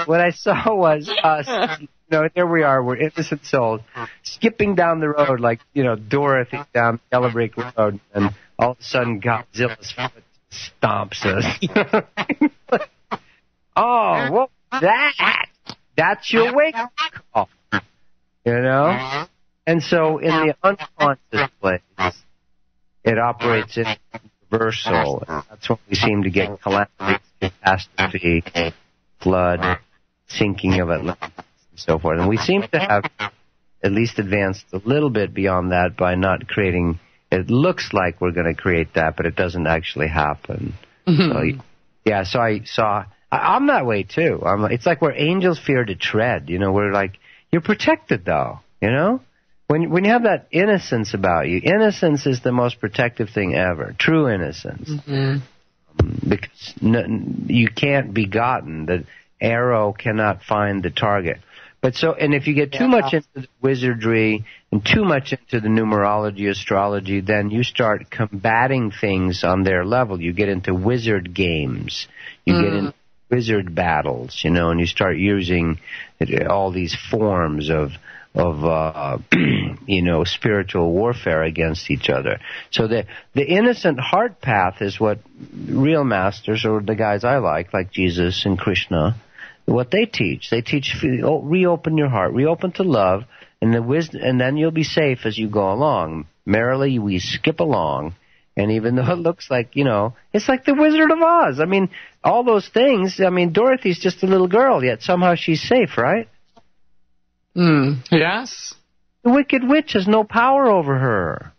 what I saw was us. Here we are, we're innocent souls, skipping down the road like, Dorothy down the Yellow Brick Road, and all of a sudden Godzilla's foot stomps us. Oh, what's that? That's your wake-up call, And so in the unconscious place, it operates in reversal. That's when we seem to get calamity, catastrophe, flood, sinking of Atlantis, so forth. And we seem to have at least advanced a little bit beyond that by not creating, it looks like we're going to create that, but it doesn't actually happen. Mm-hmm. I'm that way too. It's like we're angels fear to tread. We're like, you're protected though, When you have that innocence about you, innocence is the most protective thing ever, true innocence. Mm-hmm. Because you can't be gotten, the arrow cannot find the target. And if you get too much into the wizardry and too much into the numerology, astrology, then you start combating things on their level. You get into wizard games. You get into wizard battles, and you start using all these forms of spiritual warfare against each other. So the innocent heart path is what real masters, or the guys I like Jesus and Krishna, what they teach. They teach, reopen your heart, reopen to love, and then you'll be safe as you go along. Merrily we skip along, and even though it looks like, it's like the Wizard of Oz. I mean, all those things, Dorothy's just a little girl, yet somehow she's safe, right? Yes. The Wicked Witch has no power over her.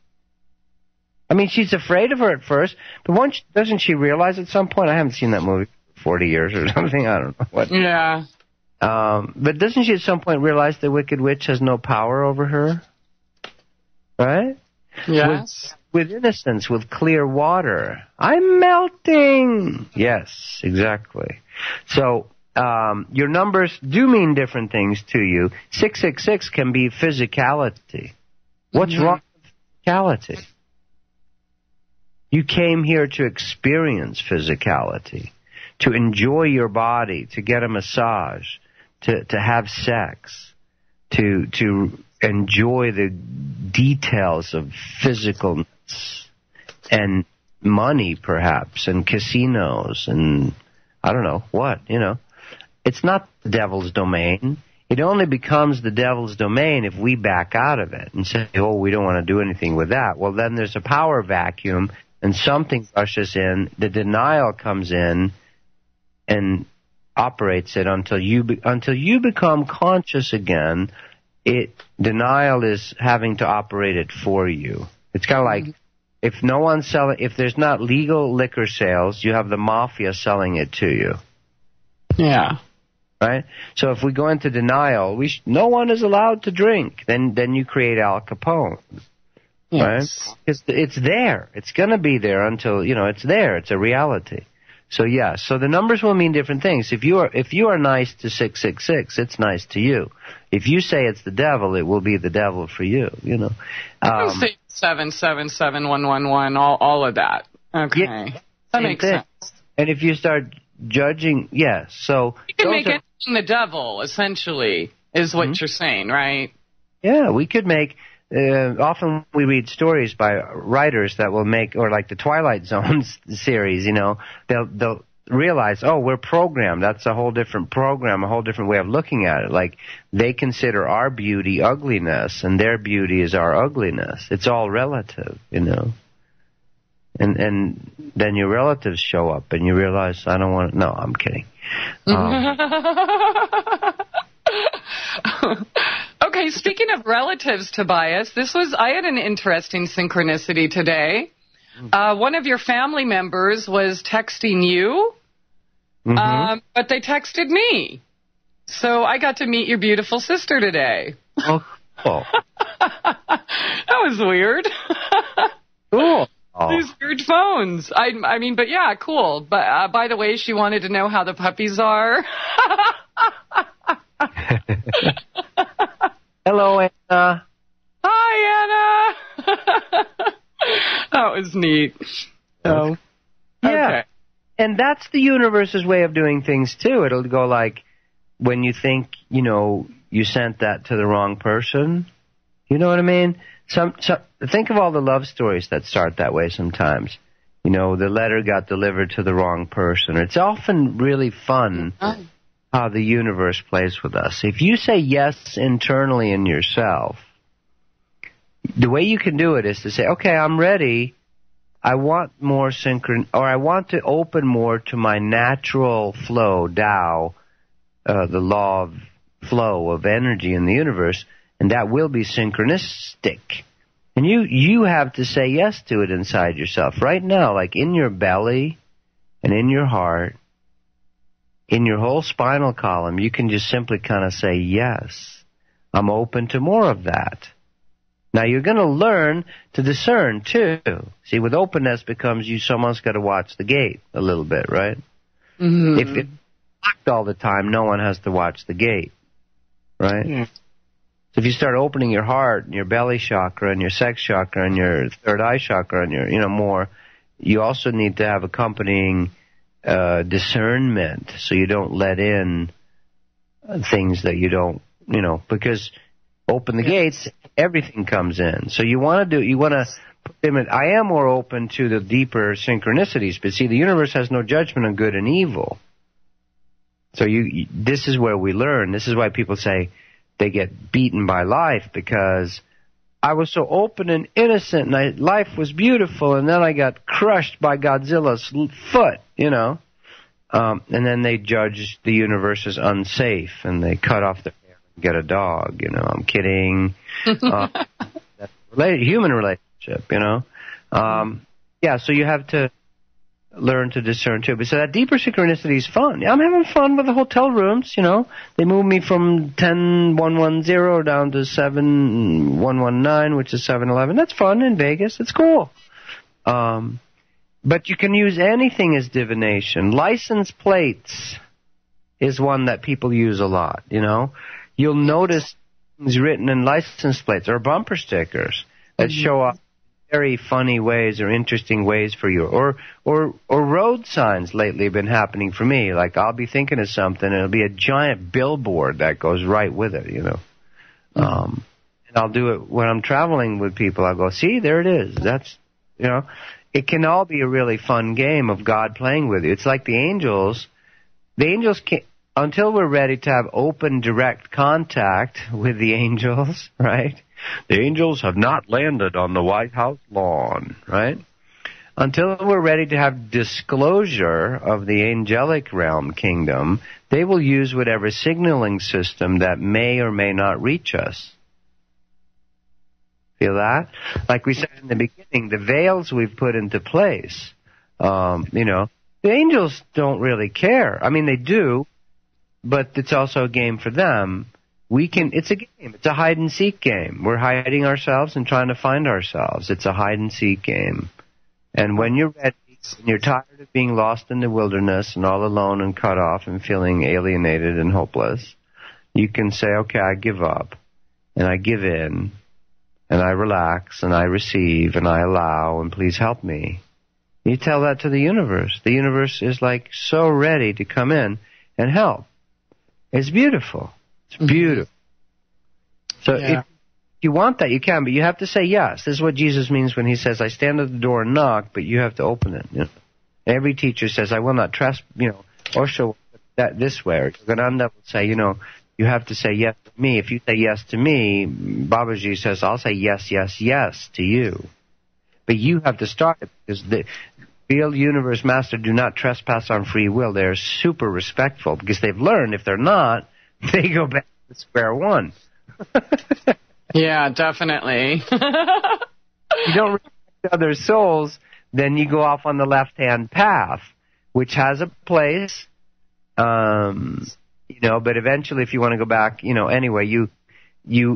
She's afraid of her at first, but doesn't she realize at some point? I haven't seen that movie for 40 years or something. I don't know what. Yeah. But doesn't she at some point realize the Wicked Witch has no power over her? Right? Yes. With innocence, with clear water. I'm melting. Yes, exactly. So, your numbers do mean different things to you. 666 can be physicality. What's wrong with physicality? You came here to experience physicality, to enjoy your body, to get a massage, to have sex, to enjoy the details of physicalness and money, perhaps, and casinos, and I don't know what, It's not the devil's domain. It only becomes the devil's domain if we back out of it and say, oh, we don't want to do anything with that. Well, then there's a power vacuum, and something rushes in, the denial comes in and operates it until you become conscious again. Denial is having to operate it for you. It's kind of like if there's not legal liquor sales, you have the mafia selling it to you. Yeah. Right? So if we go into denial, no one is allowed to drink. Then you create Al Capone. Yes. Right? Because it's there. It's going to be there until, it's there. It's a reality. So yes, so the numbers will mean different things. If you are nice to 666, it's nice to you. If you say it's the devil, it will be the devil for you. I say 777111, all of that. Okay, yeah, that makes sense. And if you start judging, yes, so you can make anything the devil. Essentially, is what you're saying, right? Yeah, we could make. Often we read stories by writers that will make, or like the Twilight Zone series, they'll realize, oh, we're programmed. That's a whole different program, a whole different way of looking at it. Like, they consider our beauty ugliness, and their beauty is our ugliness. It's all relative, And then your relatives show up, and you realize, I don't want to, no, I'm kidding. Okay, speaking of relatives, Tobias, I had an interesting synchronicity today. One of your family members was texting you, but they texted me. So I got to meet your beautiful sister today. Oh, cool. That was weird. Cool. These weird phones. I mean, but yeah, cool. But by the way, she wanted to know how the puppies are. Hello, Anna. Hi, Anna. That was neat. So, yeah. Okay. And that's the universe's way of doing things, too. It'll go like, when you think, you sent that to the wrong person. You know what I mean? Think of all the love stories that start that way sometimes. The letter got delivered to the wrong person. It's often really fun how the universe plays with us. If you say yes internally in yourself, the way you can do it is to say, okay, I'm ready. I want more I want to open more to my natural flow, Tao, the law of flow of energy in the universe, and that will be synchronistic. And you have to say yes to it inside yourself. Right now, like in your belly and in your heart, in your whole spinal column, you can just simply kind of say, yes, I'm open to more of that. Now, you're going to learn to discern, too. See, with openness becomes someone's got to watch the gate a little bit, right? Mm-hmm. If it's locked all the time, no one has to watch the gate, right? Yeah. So if you start opening your heart and your belly chakra and your sex chakra and your third eye chakra and your, more, you also need to have accompanying discernment, so you don't let in things that you don't, because open the gates, everything comes in. So you want to I am more open to the deeper synchronicities, but see, the universe has no judgment on good and evil. So this is where we learn. This is why people say they get beaten by life, because I was so open and innocent, and life was beautiful, and then I got crushed by Godzilla's foot, and then they judge the universe as unsafe, and they cut off their hair and get a dog, I'm kidding. That's human relationship, Yeah, so you have to learn to discern, too. But so that deeper synchronicity is fun. I'm having fun with the hotel rooms, They moved me from 10110 down to 7119, which is 711. That's fun in Vegas. It's cool. But you can use anything as divination. License plates is one that people use a lot, you know. You'll notice things written in license plates or bumper stickers that show up very funny ways or interesting ways for you. Or road signs lately have been happening for me. Like I'll be thinking of something and it'll be a giant billboard that goes right with it, you know. And I'll do it when I'm traveling with people. I'll go, see, there it is. That's, you know, it can all be a really fun game of God playing with you. It's like the angels. The angels can't, until we're ready to have open, direct contact with the angels, right? The angels have not landed on the White House lawn, right? Until we're ready to have disclosure of the angelic realm kingdom, they will use whatever signaling system that may or may not reach us. Feel that? Like we said in the beginning, the veils we've put into place, you know, the angels don't really care. I mean, they do, but it's also a game for them. It's a game. It's a hide-and-seek game. We're hiding ourselves and trying to find ourselves. It's a hide-and-seek game. And when you're ready, and you're tired of being lost in the wilderness and all alone and cut off and feeling alienated and hopeless, you can say, okay, I give up, and I give in, and I relax, and I receive, and I allow, and please help me. You tell that to the universe. The universe is like so ready to come in and help. It's beautiful. It's beautiful. So if you want that, you can, but you have to say yes. This is what Jesus means when he says, I stand at the door and knock, but you have to open it. You know? Every teacher says, I will not trust, you know, Osho that this way. Or Gananda will say, you know, you have to say yes to me. If you say yes to me, Babaji says, I'll say yes, yes, yes to you. But you have to start it, because the real universe master do not trespass on free will. They're super respectful, because they've learned if they're not, they go back to square one. Yeah, definitely. You don't respect other souls, then you go off on the left-hand path, which has a place, you know, but eventually if you want to go back, you know, anyway, you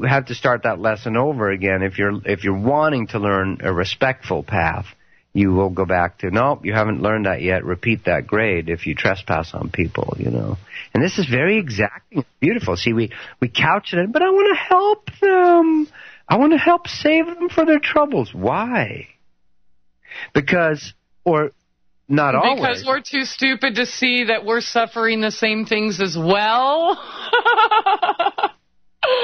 have to start that lesson over again. If you're wanting to learn a respectful path, you will go back to, nope, you haven't learned that yet. Repeat that grade if you trespass on people, you know. And this is very exacting. It's beautiful. See, we couch it in, but I want to help them. I want to help save them for their troubles. Why? Because, or not always. Because we're too stupid to see that we're suffering the same things as well.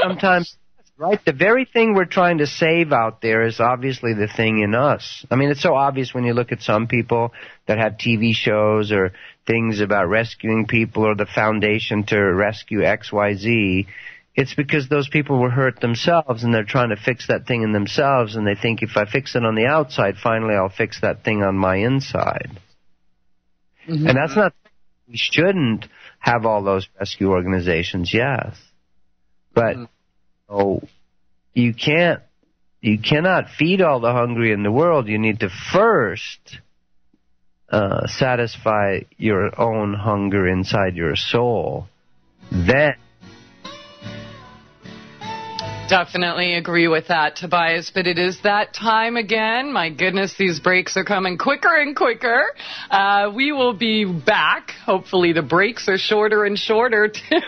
Sometimes, right? The very thing we're trying to save out there is obviously the thing in us. I mean, it's so obvious when you look at some people that have TV shows or things about rescuing people or the foundation to rescue XYZ. It's because those people were hurt themselves and they're trying to fix that thing in themselves, and they think if I fix it on the outside, finally I'll fix that thing on my inside. Mm-hmm. And that's not, we shouldn't have all those rescue organizations, yes. But you cannot feed all the hungry in the world. You need to first satisfy your own hunger inside your soul. Then. Definitely agree with that, Tobias, but it is that time again. My goodness, these breaks are coming quicker and quicker. We will be back. Hopefully the breaks are shorter and shorter, too.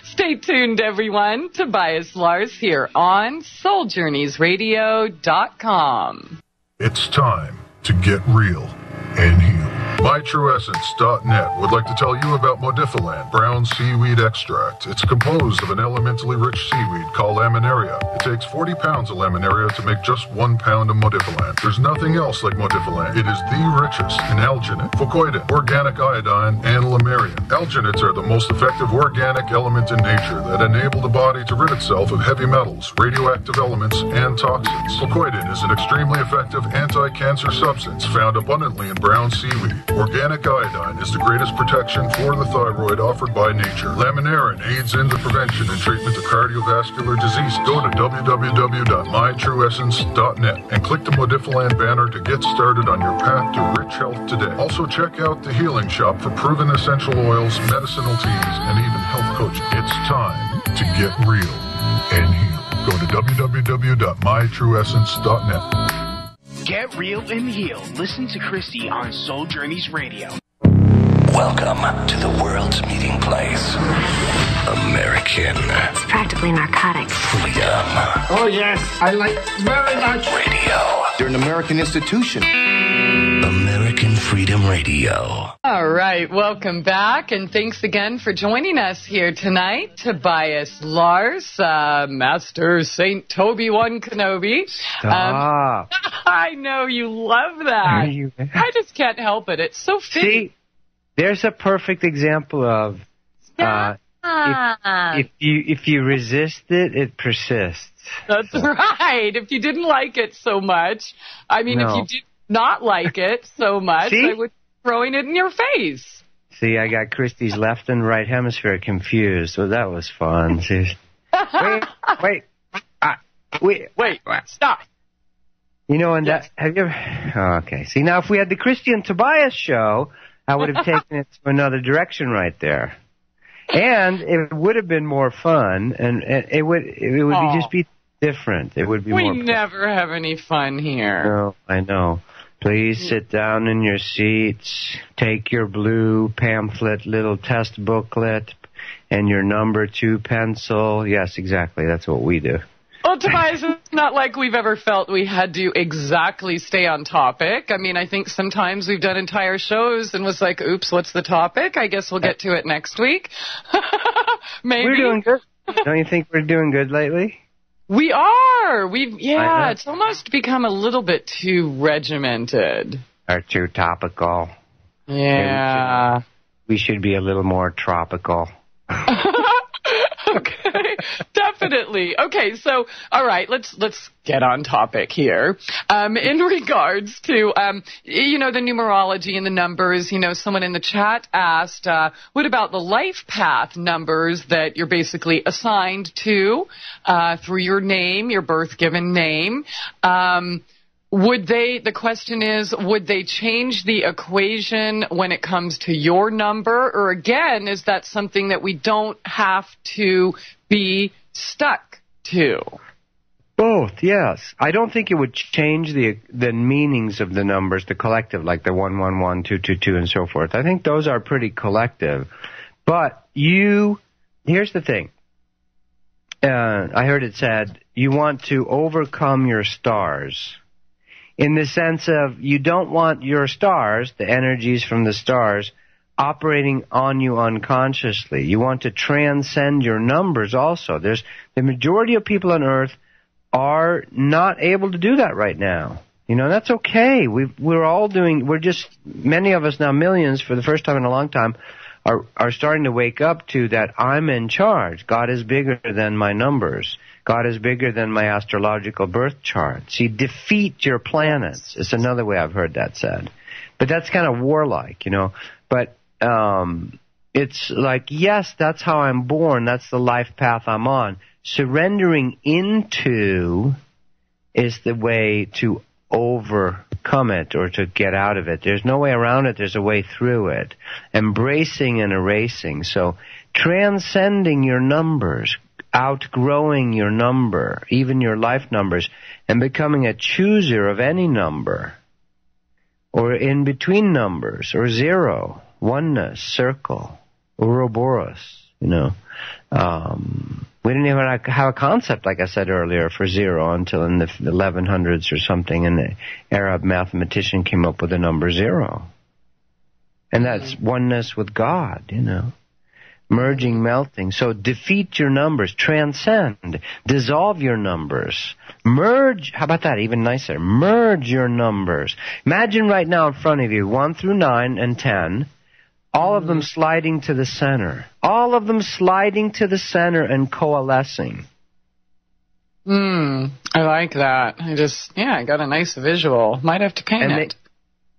Stay tuned, everyone. Tobias Lars here on SoulJourneysRadio.com. It's time to get real and heal. MyTrueEssence.net would like to tell you about Modifiland brown seaweed extract. It's composed of an elementally rich seaweed called laminaria. It takes 40 pounds of laminaria to make just 1 pound of Modifiland. There's nothing else like Modifiland. It is the richest in alginate, fucoidin, organic iodine, and lamarian. Alginates are the most effective organic element in nature that enable the body to rid itself of heavy metals, radioactive elements, and toxins. Fucoidin is an extremely effective anti-cancer substance found abundantly in brown seaweed. Organic iodine is the greatest protection for the thyroid offered by nature. Laminarin aids in the prevention and treatment of cardiovascular disease. Go to www.mytrueessence.net and click the Modifiland banner to get started on your path to rich health today. Also check out the Healing Shop for proven essential oils, medicinal teas, and even health coaching. It's time to get real and heal. Go to www.mytrueessence.net. Get real and heal. Listen to Christie on Soul Journeys Radio. Welcome to the world's meeting place. American It's practically narcotic. Freedom Oh, yes, I like very much. Radio. You're an American institution. American Freedom Radio. All right, welcome back, and thanks again for joining us here tonight. Tobias Lars, Master Saint Toby One Kenobi. Stop. I know you love that. I just can't help it. It's so fitting. See, there's a perfect example of if you resist it, it persists. That's right. If you didn't like it so much, I mean, No. if you did not like it so much, See? I would be throwing it in your face. See, I got Christie's left and right hemisphere confused, so that was fun. See. Wait, Stop. You know, and that, have you ever... Oh, okay. See, now if we had the Christie and Tobias show, I would have taken it to another direction right there. And it would have been more fun, and it would just be different. It would be more We fun. never have any fun here. No, I know. Please sit down in your seats, take your blue pamphlet, little test booklet, and your number 2 pencil. Yes, exactly. That's what we do. Well, Tobias, it's not like we've ever felt we had to exactly stay on topic. I mean, I think sometimes we've done entire shows and was like, oops, what's the topic? I guess we'll get to it next week. Maybe. We're doing good. Don't you think we're doing good lately? We are. I know. It's almost become a little bit too regimented. Or too topical. Yeah. We should be a little more tropical. Okay, definitely. Okay, so all right, let's get on topic here. In regards to the numerology and the numbers, someone in the chat asked, what about the life path numbers that you're basically assigned to through your name, your birth given name? The question is, would they change the equation when it comes to your number? Or again, is that something that we don't have to be stuck to? Both, yes. I don't think it would change the meanings of the numbers, the collective, like the 111, 222, and so forth. I think those are pretty collective. But here's the thing. I heard it said, you want to overcome your stars. In the sense of you don't want your stars, the energies from the stars, operating on you unconsciously. You want to transcend your numbers also. The majority of people on Earth are not able to do that right now. That's okay. Many of us now, millions, for the first time in a long time, are starting to wake up to that I'm in charge. God is bigger than my numbers. God is bigger than my astrological birth chart. See, defeat your planets. It's another way I've heard that said. But that's kind of warlike, But it's like, yes, that's how I'm born. That's the life path I'm on. Surrendering into is the way to overcome it or to get out of it. There's no way around it. There's a way through it. Embracing and erasing. So transcending your numbers, outgrowing your number, even your life numbers, and becoming a chooser of any number, or in between numbers, or zero, oneness, circle, Ouroboros, We didn't even have a concept, like I said earlier, for zero until in the 1100s or something, and the Arab mathematician came up with the number zero. And that's oneness with God, Merging, melting. So defeat your numbers, transcend, dissolve your numbers, merge. How about that? Even nicer. Merge your numbers. Imagine right now in front of you, 1 through 9 and 10, all of them sliding to the center. All of them sliding to the center and coalescing. I like that. I got a nice visual. Might have to paint it.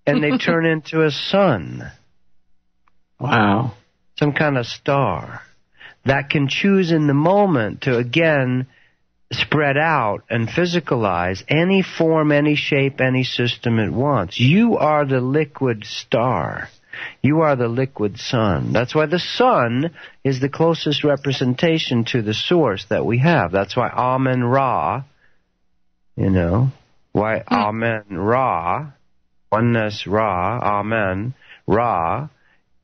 And they turn into a sun. Wow. Some kind of star that can choose in the moment to, again, spread out and physicalize any form, any shape, any system it wants. You are the liquid star. You are the liquid sun. That's why the sun is the closest representation to the source that we have. That's why Amen Ra, why Amen Ra, oneness Ra, Amen Ra,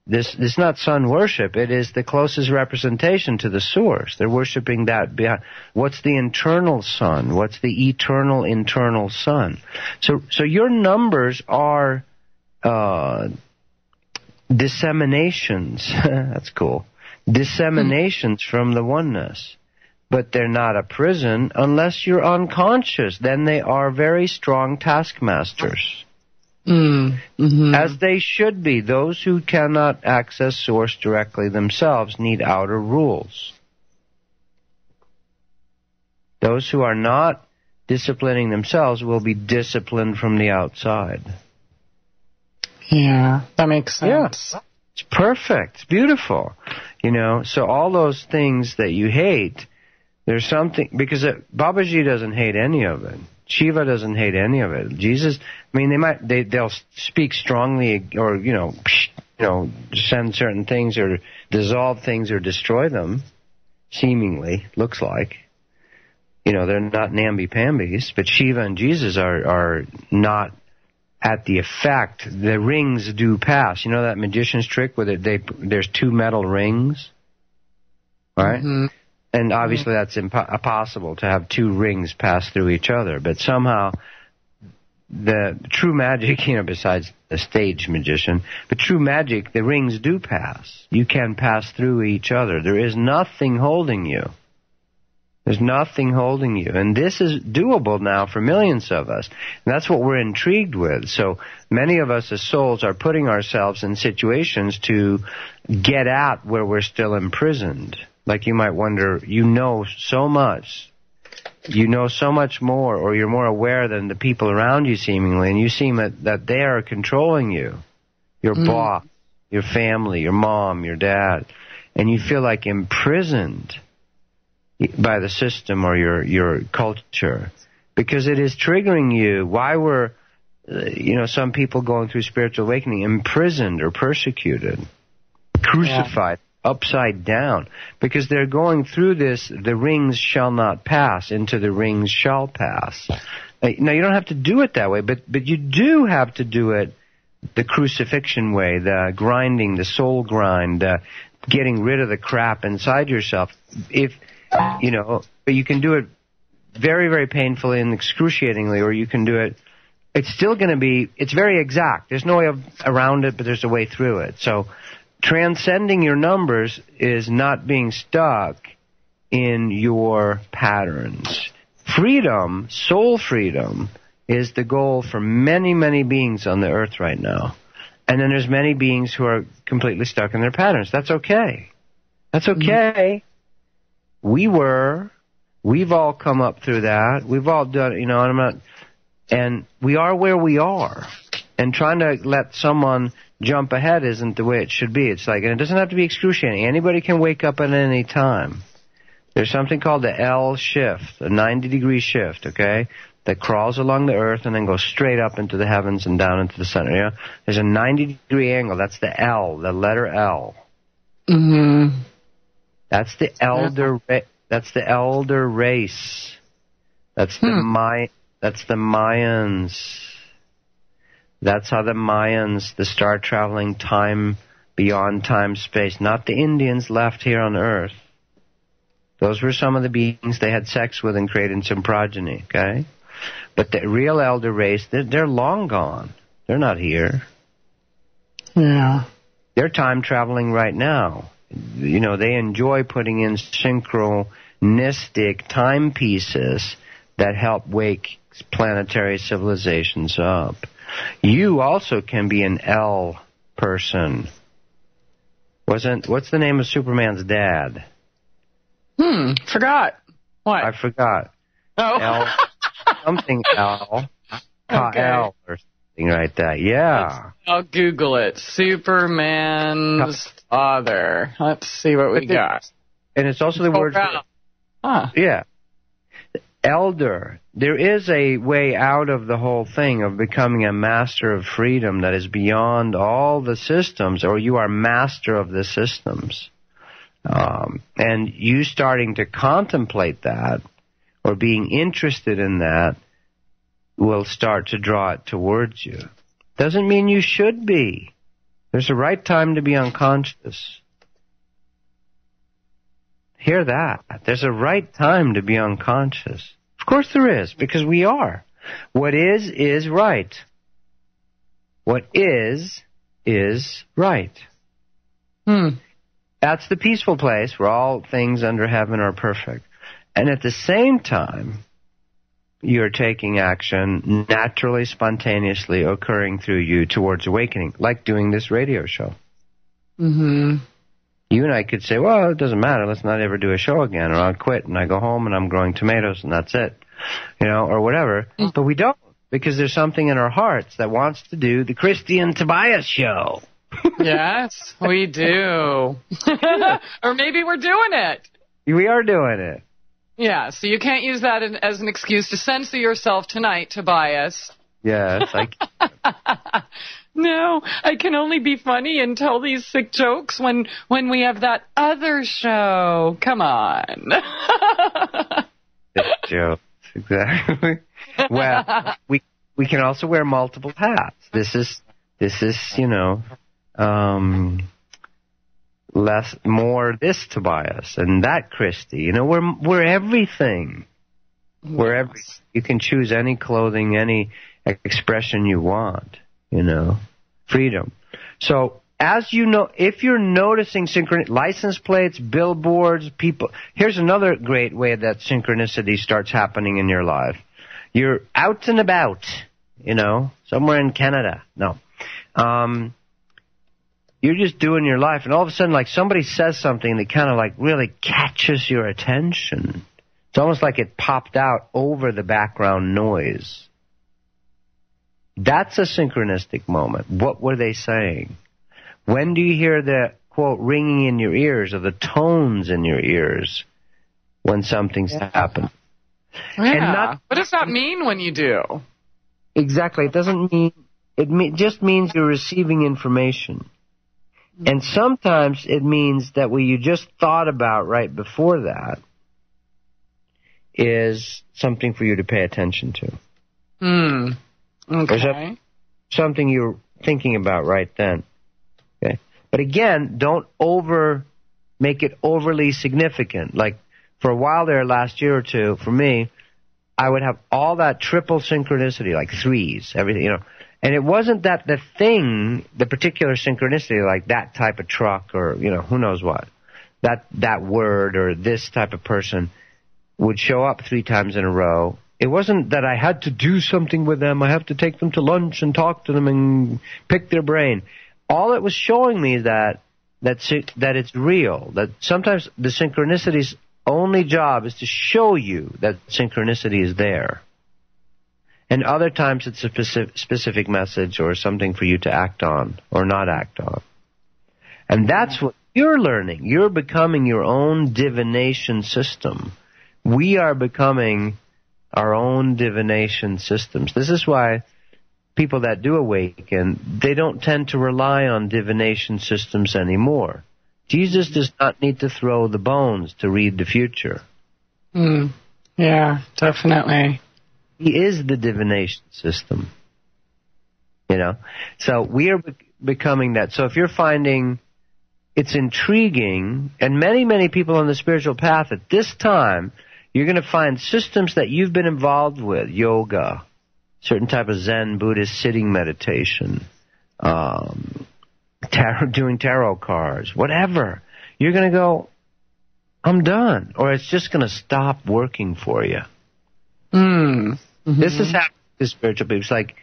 this is not sun worship. It is the closest representation to the source. They're worshiping that behind. What's the internal sun? What's the eternal internal sun? So your numbers are disseminations. That's cool. Disseminations from the oneness. But they're not a prison unless you're unconscious. Then they are very strong taskmasters. As they should be. Those who cannot access source directly themselves need outer rules. Those who are not disciplining themselves will be disciplined from the outside. Yeah, that makes sense. Yeah, it's perfect. It's beautiful. You know, so all those things that you hate, there's something, because Babaji doesn't hate any of it. Shiva doesn't hate any of it. Jesus, I mean, they'll speak strongly, or send certain things or dissolve things or destroy them. Seemingly, looks like. You know, they're not namby-pambies, but Shiva and Jesus are not at the effect. The rings do pass. You know that magician's trick where there's two metal rings, right? Mm-hmm. And obviously that's impossible to have two rings pass through each other. But somehow the true magic, besides the stage magician, but true magic, the rings do pass. You can pass through each other. There is nothing holding you. There's nothing holding you. And this is doable now for millions of us. And that's what we're intrigued with. So many of us as souls are putting ourselves in situations to get at where we're still imprisoned. Like you might wonder, you know so much more, or you're more aware than the people around you seemingly, and you seem that they are controlling you, your boss, your family, your mom, your dad, and you feel like imprisoned by the system or your culture, because it is triggering you. Why were, some people going through spiritual awakening imprisoned or persecuted, crucified, upside down, because they're going through this, the rings shall not pass into the rings shall pass. Now, you don't have to do it that way, but you do have to do it the crucifixion way, the grinding, the soul grind, getting rid of the crap inside yourself. But you can do it very, very painfully and excruciatingly, or you can do it, it's still going to be, it's very exact. There's no way around it, but there's a way through it. So transcending your numbers is not being stuck in your patterns. Freedom, soul freedom, is the goal for many, many beings on the earth right now. And then there's many beings who are completely stuck in their patterns. That's okay. That's okay. We've all come up through that. We've all done it, and we are where we are. And trying to let someone jump ahead isn't the way it should be. It's like, and it doesn't have to be excruciating. Anybody can wake up at any time. There's something called the L shift, a 90-degree shift, okay, that crawls along the earth and then goes straight up into the heavens and down into the center. Yeah, there's a 90-degree angle. That's the L, the letter L. Mm-hmm. That's the elder. That's the elder race. That's the That's the Mayans. That's how the Mayans, the star-traveling time beyond time-space, not the Indians left here on Earth. Those were some of the beings they had sex with and created some progeny, okay? But the real elder race, they're long gone. They're not here. Yeah. They're time-traveling right now. They enjoy putting in synchronistic timepieces that help wake planetary civilizations up. You also can be an L person. What's the name of Superman's dad? Forgot. What? I forgot. Oh. L, something L. Okay. L or something like that. Yeah. I'll Google it. Superman's father. Let's see what we got. And it's also the word for... Yeah. Elder. There is a way out of the whole thing of becoming a master of freedom that is beyond all the systems, or you are master of the systems. And you starting to contemplate that, or being interested in that, will start to draw it towards you. Doesn't mean you should be. There's a right time to be unconscious. Hear that. There's a right time to be unconscious. Of course there is, because we are. What is right. What is right. That's the peaceful place where all things under heaven are perfect. And at the same time, you're taking action naturally, spontaneously occurring through you towards awakening, like doing this radio show. Mm-hmm. You and I could say, well, it doesn't matter, let's not ever do a show again, or I'll quit and I go home and I'm growing tomatoes and that's it, or whatever. But we don't, because there's something in our hearts that wants to do the Christie and Tobias show. Yes, we do. Or maybe we're doing it. We are doing it. Yeah, so you can't use that as an excuse to censor yourself tonight, Tobias. Yes, No, I can only be funny and tell these sick jokes when we have that other show. Come on. Sick jokes, exactly. Well, we can also wear multiple hats. This is more this Tobias and that Christie. We're everything. Yes. We're everything. You can choose any clothing, any expression you want. Freedom. So, as you know, if you're noticing license plates, billboards, people, here's another great way that synchronicity starts happening in your life. You're out and about, somewhere in Canada. No. You're just doing your life, and all of a sudden, like, somebody says something that kind of, like, really catches your attention. It's almost like it popped out over the background noise. That's a synchronistic moment. What were they saying? When do you hear the, quote, ringing in your ears, or the tones in your ears when something's happened? Yeah. What does that mean when you do? Exactly. It doesn't mean... It just means you're receiving information. And sometimes it means that what you just thought about right before that is something for you to pay attention to. Okay. Or something you're thinking about right then. Okay. But again, don't make it overly significant. Like, for a while there, last year or two, for me, I would have all that triple synchronicity, like threes, everything, And it wasn't that the particular synchronicity, like that type of truck or, who knows what, that word or this type of person would show up 3 times in a row. It wasn't that I had to do something with them. I have to take them to lunch and talk to them and pick their brain. All it was showing me is that it's real, that sometimes the synchronicity's only job is to show you that synchronicity is there. And other times it's a specific message or something for you to act on or not act on. And that's what you're learning. You're becoming your own divination system. We are becoming our own divination systems. This is why people that do awaken, they don't tend to rely on divination systems anymore. Jesus does not need to throw the bones to read the future. Yeah, definitely. He is the divination system. So we are becoming that. So if you're finding it's intriguing, and many, many people on the spiritual path at this time, you're going to find systems that you've been involved with, yoga, certain type of Zen Buddhist sitting meditation, doing tarot cards, whatever. You're going to go, I'm done. Or it's just going to stop working for you. This is happening to spiritual people. It's like,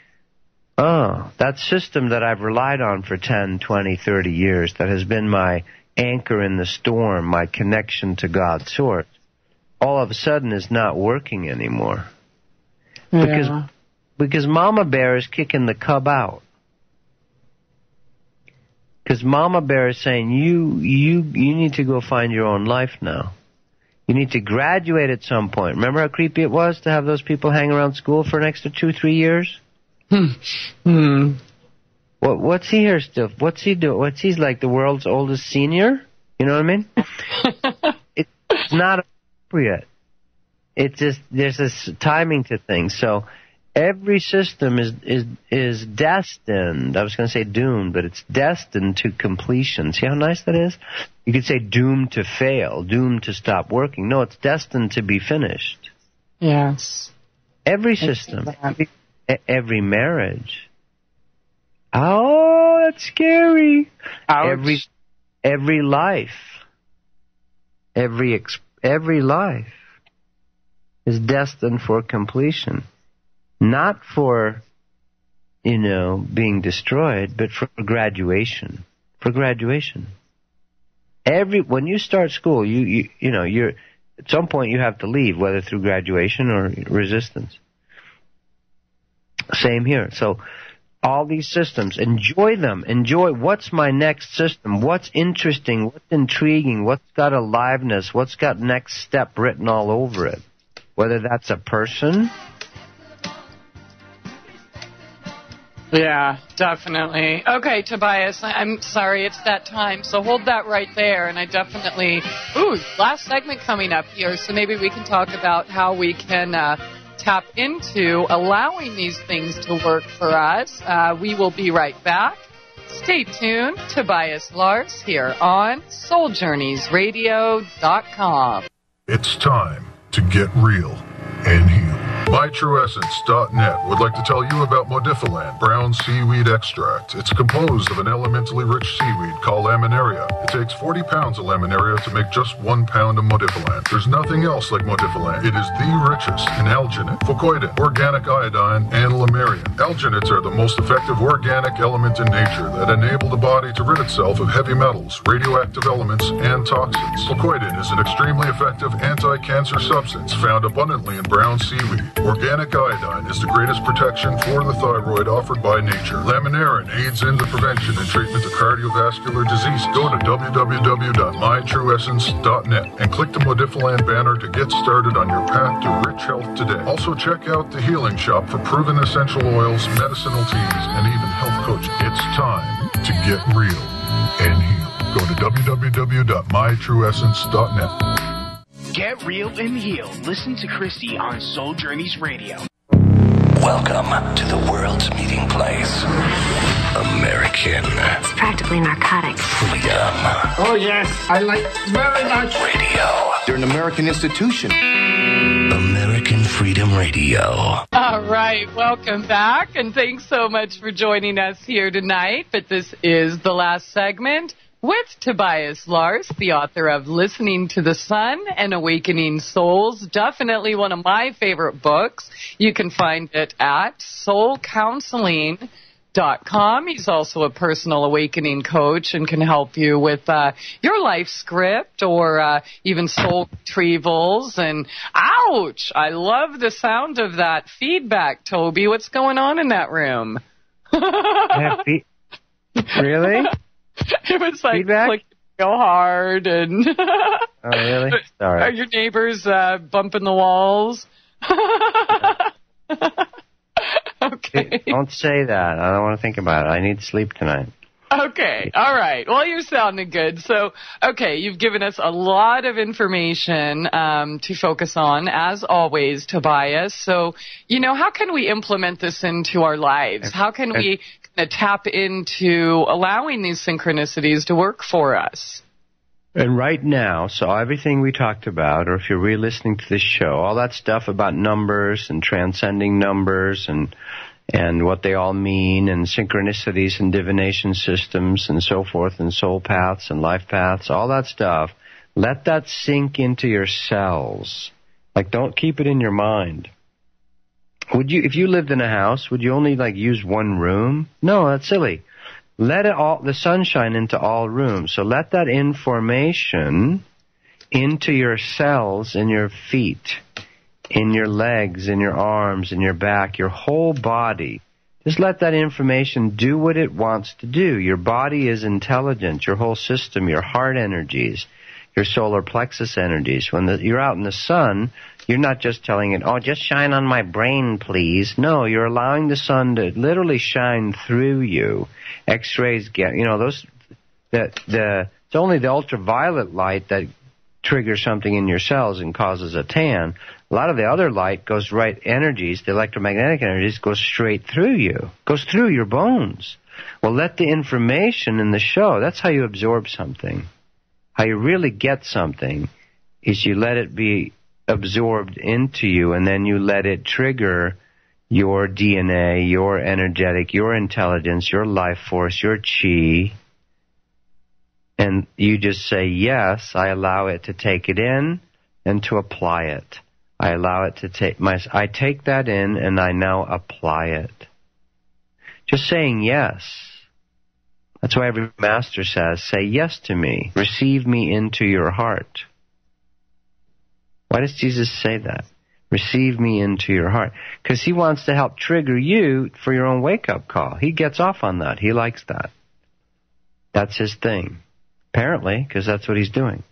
that system that I've relied on for 10, 20, 30 years, that has been my anchor in the storm, my connection to God's source, all of a sudden is not working anymore. Yeah. Because Mama Bear is kicking the cub out. Because Mama Bear is saying, you need to go find your own life now. You need to graduate at some point. Remember how creepy it was to have those people hang around school for an extra 2-3 years? What's he here still? What's he doing? He's like the world's oldest senior? You know what I mean? It's not appropriate. It's just, there's this timing to things. So Every system is destined. I was going to say doomed, but it's destined to completion. See how nice that is? You could say doomed to fail, doomed to stop working. No, it's destined to be finished. Yes. Every system, every marriage. Oh, that's scary. Ouch. Every life, every life is destined for completion. Not for, being destroyed, but for graduation. For graduation. When you start school, you're at some point you have to leave, whether through graduation or resistance. Same here. So all these systems, enjoy them. Enjoy what's my next system, what's interesting, what's intriguing, what's got aliveness, what's got next step written all over it. Whether that's a person. Yeah, definitely. Okay, Tobias, I'm sorry, it's that time, so hold that right there, and I definitely... Ooh, last segment coming up here, so maybe we can talk about how we can tap into allowing these things to work for us. We will be right back. Stay tuned. Tobias Lars here on SoulJourneysRadio.com. It's time to get real and heal. MyTrueEssence.net would like to tell you about Modifiland brown seaweed extract. It's composed of an elementally rich seaweed called laminaria. It takes 40 pounds of laminaria to make just 1 pound of Modifiland. There's nothing else like Modifiland. It is the richest in alginate, fucoidin, organic iodine, and lamarian. Alginates are the most effective organic element in nature that enable the body to rid itself of heavy metals, radioactive elements, and toxins. Fucoidin is an extremely effective anti-cancer substance found abundantly in brown seaweed. Organic iodine is the greatest protection for the thyroid offered by nature. Laminarin aids in the prevention and treatment of cardiovascular disease. Go to www.mytrueessence.net and click the Modifiland banner to get started on your path to rich health today. Also check out the Healing Shop for proven essential oils, medicinal teas, and even health coaching. It's time to get real and heal. Go to www.mytrueessence.net. Get real and heal. Listen to Christie on Soul Journeys Radio. Welcome to the world's meeting place. American It's practically narcotics. Freedom Oh, yes, I like very much. Radio. You're an American institution. American Freedom Radio. All right, welcome back, and thanks so much for joining us here tonight. But this is the last segment with Tobias Lars, the author of Listening to the Sun and Awakening Souls. Definitely one of my favorite books. You can find it at soulcounseling.com. He's also a personal awakening coach and can help you with your life script or even soul retrievals. And ouch, I love the sound of that feedback, Toby. What's going on in that room? Really? It was like feedback? Clicking real hard and Oh, really? Sorry. Are your neighbors bumping the walls? Okay. Don't say that. I don't want to think about it. I need sleep tonight. Okay. All right. Well, you're sounding good. So, okay, you've given us a lot of information to focus on, as always, Tobias. So, how can we implement this into our lives? How can we tap into allowing these synchronicities to work for us? And right now, so everything we talked about, or if you're re-listening to this show, all that stuff about numbers and transcending numbers and what they all mean, and synchronicities and divination systems and so forth, and soul paths and life paths, all that stuff, let that sink into your cells. Like, don't keep it in your mind. Would you, if you lived in a house, would you only use one room? No, that's silly. Let the sunshine into all rooms. So let that information into your cells in your feet, in your legs, in your arms, in your back, your whole body. Just let that information do what it wants to do. Your body is intelligent, your whole system, your heart energies, your solar plexus energies. When you're out in the sun, you're not just telling it, oh, just shine on my brain, please. No, you're allowing the sun to literally shine through you. X-rays it's only the ultraviolet light that triggers something in your cells and causes a tan. A lot of the other light goes right energies, the electromagnetic energies, goes straight through you, goes through your bones. Well, let the information in the show, that's how you absorb something. How you really get something is you let it be absorbed into you, and then you let it trigger your DNA, your energetic, your intelligence, your life force, your chi. And you just say, yes, I allow it to take it in and to apply it. I allow it to I take that in and I now apply it. Just saying yes. That's why every master says, say yes to me. Receive me into your heart. Why does Jesus say that? Receive me into your heart. Because he wants to help trigger you for your own wake-up call. He gets off on that. He likes that. That's his thing. Apparently, because that's what he's doing.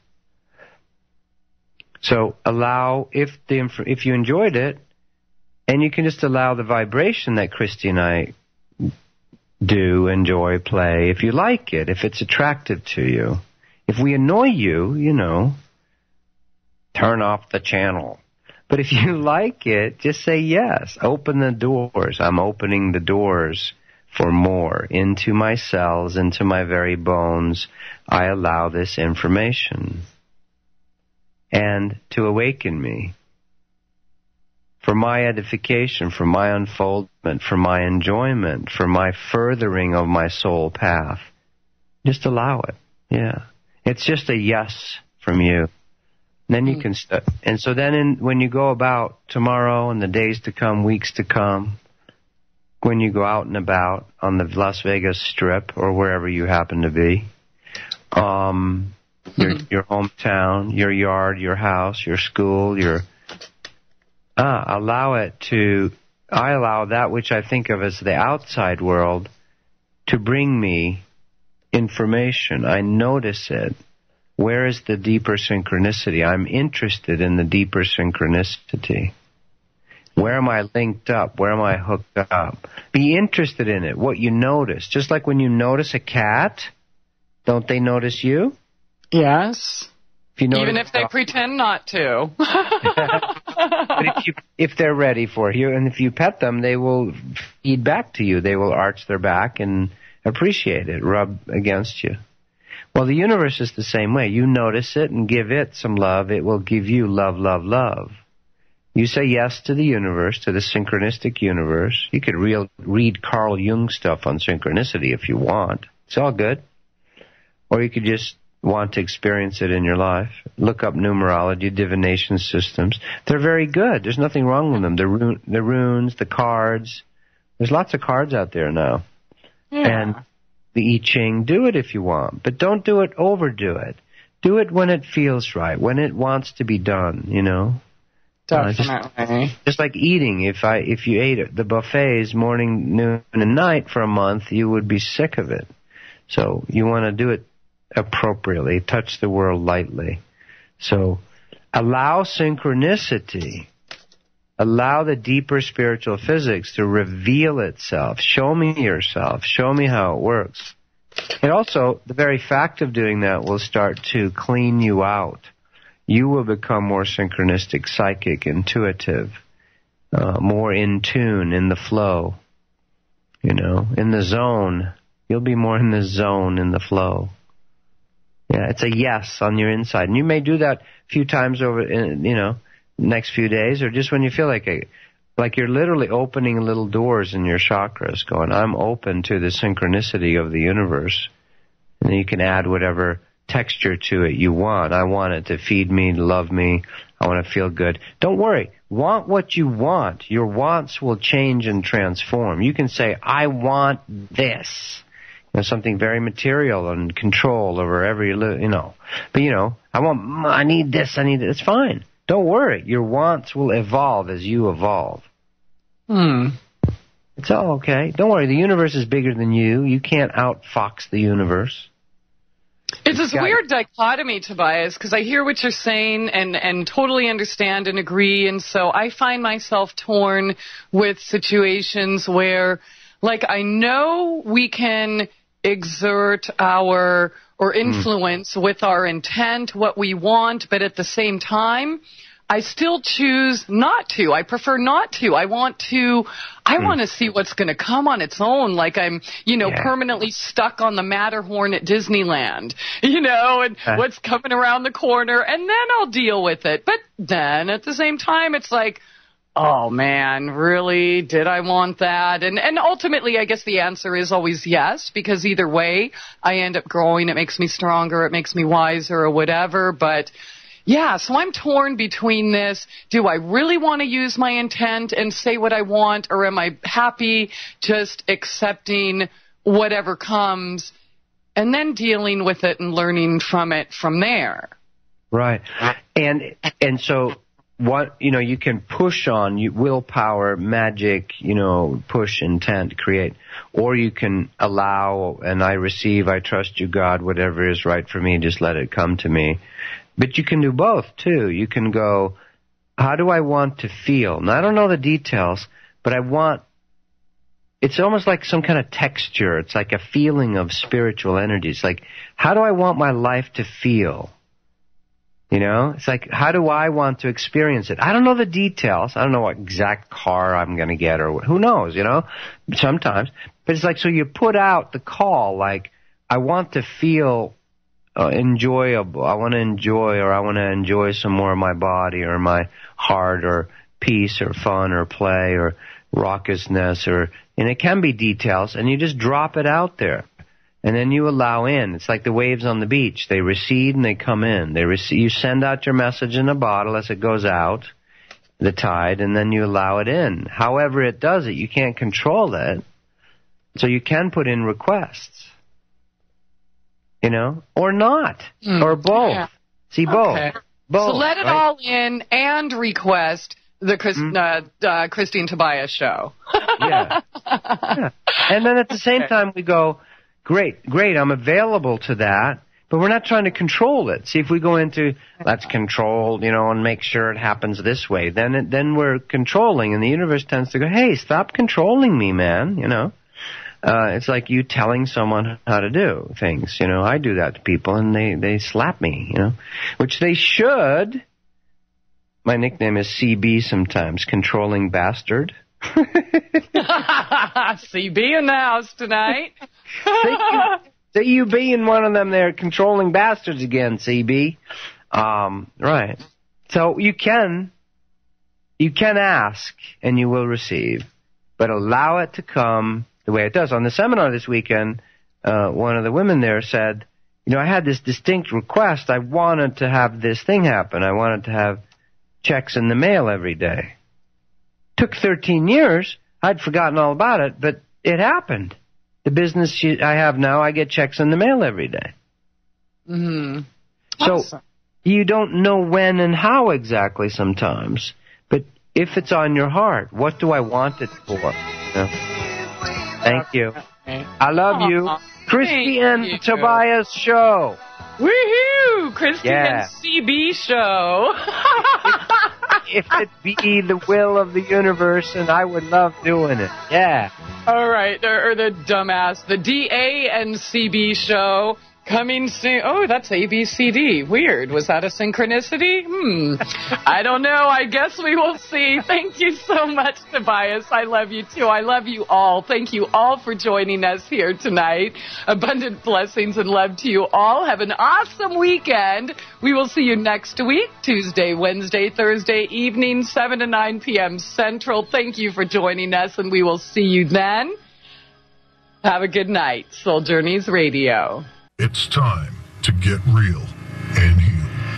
So allow, if you enjoyed it, and you can just allow the vibration that Christie and I do, enjoy, play, if you like it, if it's attractive to you. If we annoy you, turn off the channel. But if you like it, just say yes. Open the doors. I'm opening the doors for more into my cells, into my very bones. I allow this information. And to awaken me. For my edification, for my unfoldment, for my enjoyment, for my furthering of my soul path. Just allow it. Yeah. It's just a yes from you. Then you can start. And so then when you go about tomorrow and the days to come, weeks to come, when you go out and about on the Las Vegas Strip or wherever you happen to be, your hometown, your yard, your house, your school, I allow that which I think of as the outside world to bring me information. I notice it. Where is the deeper synchronicity? I'm interested in the deeper synchronicity. Where am I linked up? Where am I hooked up? Be interested in it, what you notice. Just like when you notice a cat, don't they notice you? Yes. Even if they dog, pretend not to. But if they're ready for you, and if you pet them, they will feed back to you. They will arch their back and appreciate it, rub against you. Well, the universe is the same way. You notice it and give it some love. It will give you love, love, love. You say yes to the universe, to the synchronistic universe. You could read Carl Jung stuff on synchronicity if you want. It's all good. Or you could just want to experience it in your life. Look up numerology, divination systems. They're very good. There's nothing wrong with them. The runes, the cards. There's lots of cards out there now. Yeah. And the I Ching, do it if you want, but don't do it, overdo it. Do it when it feels right, when it wants to be done, Definitely. Just like eating. If you ate at the buffets morning, noon, and night for a month, you would be sick of it. So you want to do it appropriately, touch the world lightly. So allow synchronicity. Allow the deeper spiritual physics to reveal itself. Show me yourself. Show me how it works. And also, the very fact of doing that will start to clean you out. You will become more synchronistic, psychic, intuitive, more in tune, in the flow, in the zone. You'll be more in the zone, in the flow. Yeah, it's a yes on your inside. And you may do that a few times over, next few days, or just when you feel like you're literally opening little doors in your chakras, going, I'm open to the synchronicity of the universe. And then you can add whatever texture to it you want. I want it to feed me, love me. I want to feel good. Don't worry. Want what you want. Your wants will change and transform. You can say, I want this. Something very material and control over every, But, I need this, I need it. It's fine. Don't worry. Your wants will evolve as you evolve. It's all okay. Don't worry. The universe is bigger than you. You can't outfox the universe. It's this weird dichotomy, Tobias, because I hear what you're saying and totally understand and agree. And so I find myself torn with situations where, I know we can exert or influence with our intent what we want, but at the same time, I still choose not to. I prefer not to. I want to see what's going to come on its own, like I'm, permanently stuck on the Matterhorn at Disneyland, and what's coming around the corner, and then I'll deal with it. But then at the same time, it's like, oh, man, really? Did I want that? And ultimately, I guess the answer is always yes, because either way, I end up growing. It makes me stronger. It makes me wiser or whatever. But, yeah, so I'm torn between this. Do I really want to use my intent and say what I want, or am I happy just accepting whatever comes and then dealing with it and learning from it from there? Right. And so... you can push on willpower, magic, push, intent, create, or you can allow, and I receive, I trust you, God, whatever is right for me, just let it come to me. But you can do both, too. You can go, how do I want to feel? Now, I don't know the details, but it's almost like some kind of texture. It's like a feeling of spiritual energy. It's like, how do I want my life to feel? It's like, how do I want to experience it? I don't know the details. I don't know what exact car I'm going to get or who knows, sometimes. But it's like, so you put out the call, like, I want to feel enjoyable. I want to enjoy, or I want to enjoy some more of my body or my heart, or peace or fun or play or raucousness, and it can be details, and you just drop it out there. And then you allow in. It's like the waves on the beach. They recede and they come in. You send out your message in a bottle as it goes out, the tide, and then you allow it in. However it does it, you can't control that. So you can put in requests, or not, or both. Yeah. See, both. Okay. Both. So let it all in and request the Christie and Tobias show. Yeah. And then at the same time we go, Great, I'm available to that, but we're not trying to control it. See, if we go into, let's control, and make sure it happens this way, then we're controlling, and the universe tends to go, hey, stop controlling me, man, It's like you telling someone how to do things, I do that to people, and they slap me, which they should. My nickname is CB sometimes, controlling bastard. CB in the house tonight. Say you being one of them there controlling bastards again, CB. Right. So you can ask and you will receive, but allow it to come the way it does. On the seminar this weekend, one of the women there said, I had this distinct request. I wanted to have this thing happen. I wanted to have checks in the mail every day. Took 13 years. I'd forgotten all about it, but it happened. The business I have now, I get checks in the mail every day. Mm-hmm. So you don't know when and how exactly sometimes, but if it's on your heart, what do I want it for? Thank you. I love you. Christie and Tobias show. Woohoo! Christie and CB show. If it be the will of the universe, and I would love doing it. Yeah. All right, or the dumbass, the DA and CB show coming soon. Oh, that's ABCD. Weird. Was that a synchronicity? I don't know. I guess we will see. Thank you so much, Tobias. I love you, too. I love you all. Thank you all for joining us here tonight. Abundant blessings and love to you all. Have an awesome weekend. We will see you next week, Tuesday, Wednesday, Thursday evening, 7 to 9 p.m. Central. Thank you for joining us, and we will see you then. Have a good night. Soul Journeys Radio. It's time to get real and heal.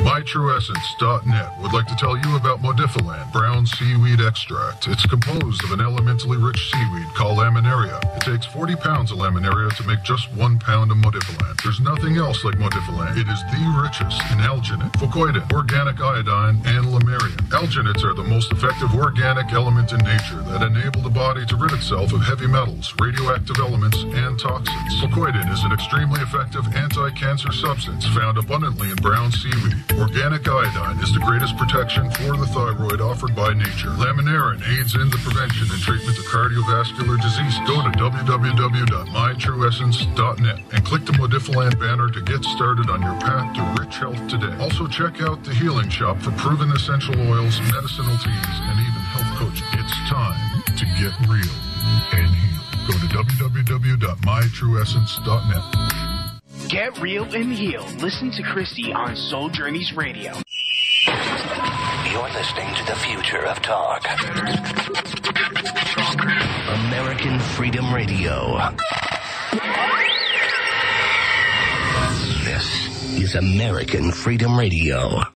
MyTrueEssence.net would like to tell you about Modifiland brown seaweed extract. It's composed of an elementally rich seaweed called laminaria. It takes 40 pounds of laminaria to make just 1 pound of Modifiland. There's nothing else like Modifiland. It is the richest in alginate, fucoidin, organic iodine, and lamarian. Alginates are the most effective organic element in nature that enable the body to rid itself of heavy metals, radioactive elements, and toxins. Fucoidin is an extremely effective anti-cancer substance found abundantly in brown seaweed. Organic iodine is the greatest protection for the thyroid offered by nature. Laminarin aids in the prevention and treatment of cardiovascular disease. Go to www.mytrueessence.net and click the Modifiland banner to get started on your path to rich health today. Also check out the Healing Shop for proven essential oils, medicinal teas, and even health coaching. It's time to get real and heal. Go to www.mytrueessence.net. Get real and heal. Listen to Christie on Soul Journeys Radio. You're listening to the future of talk. American Freedom Radio. This is American Freedom Radio.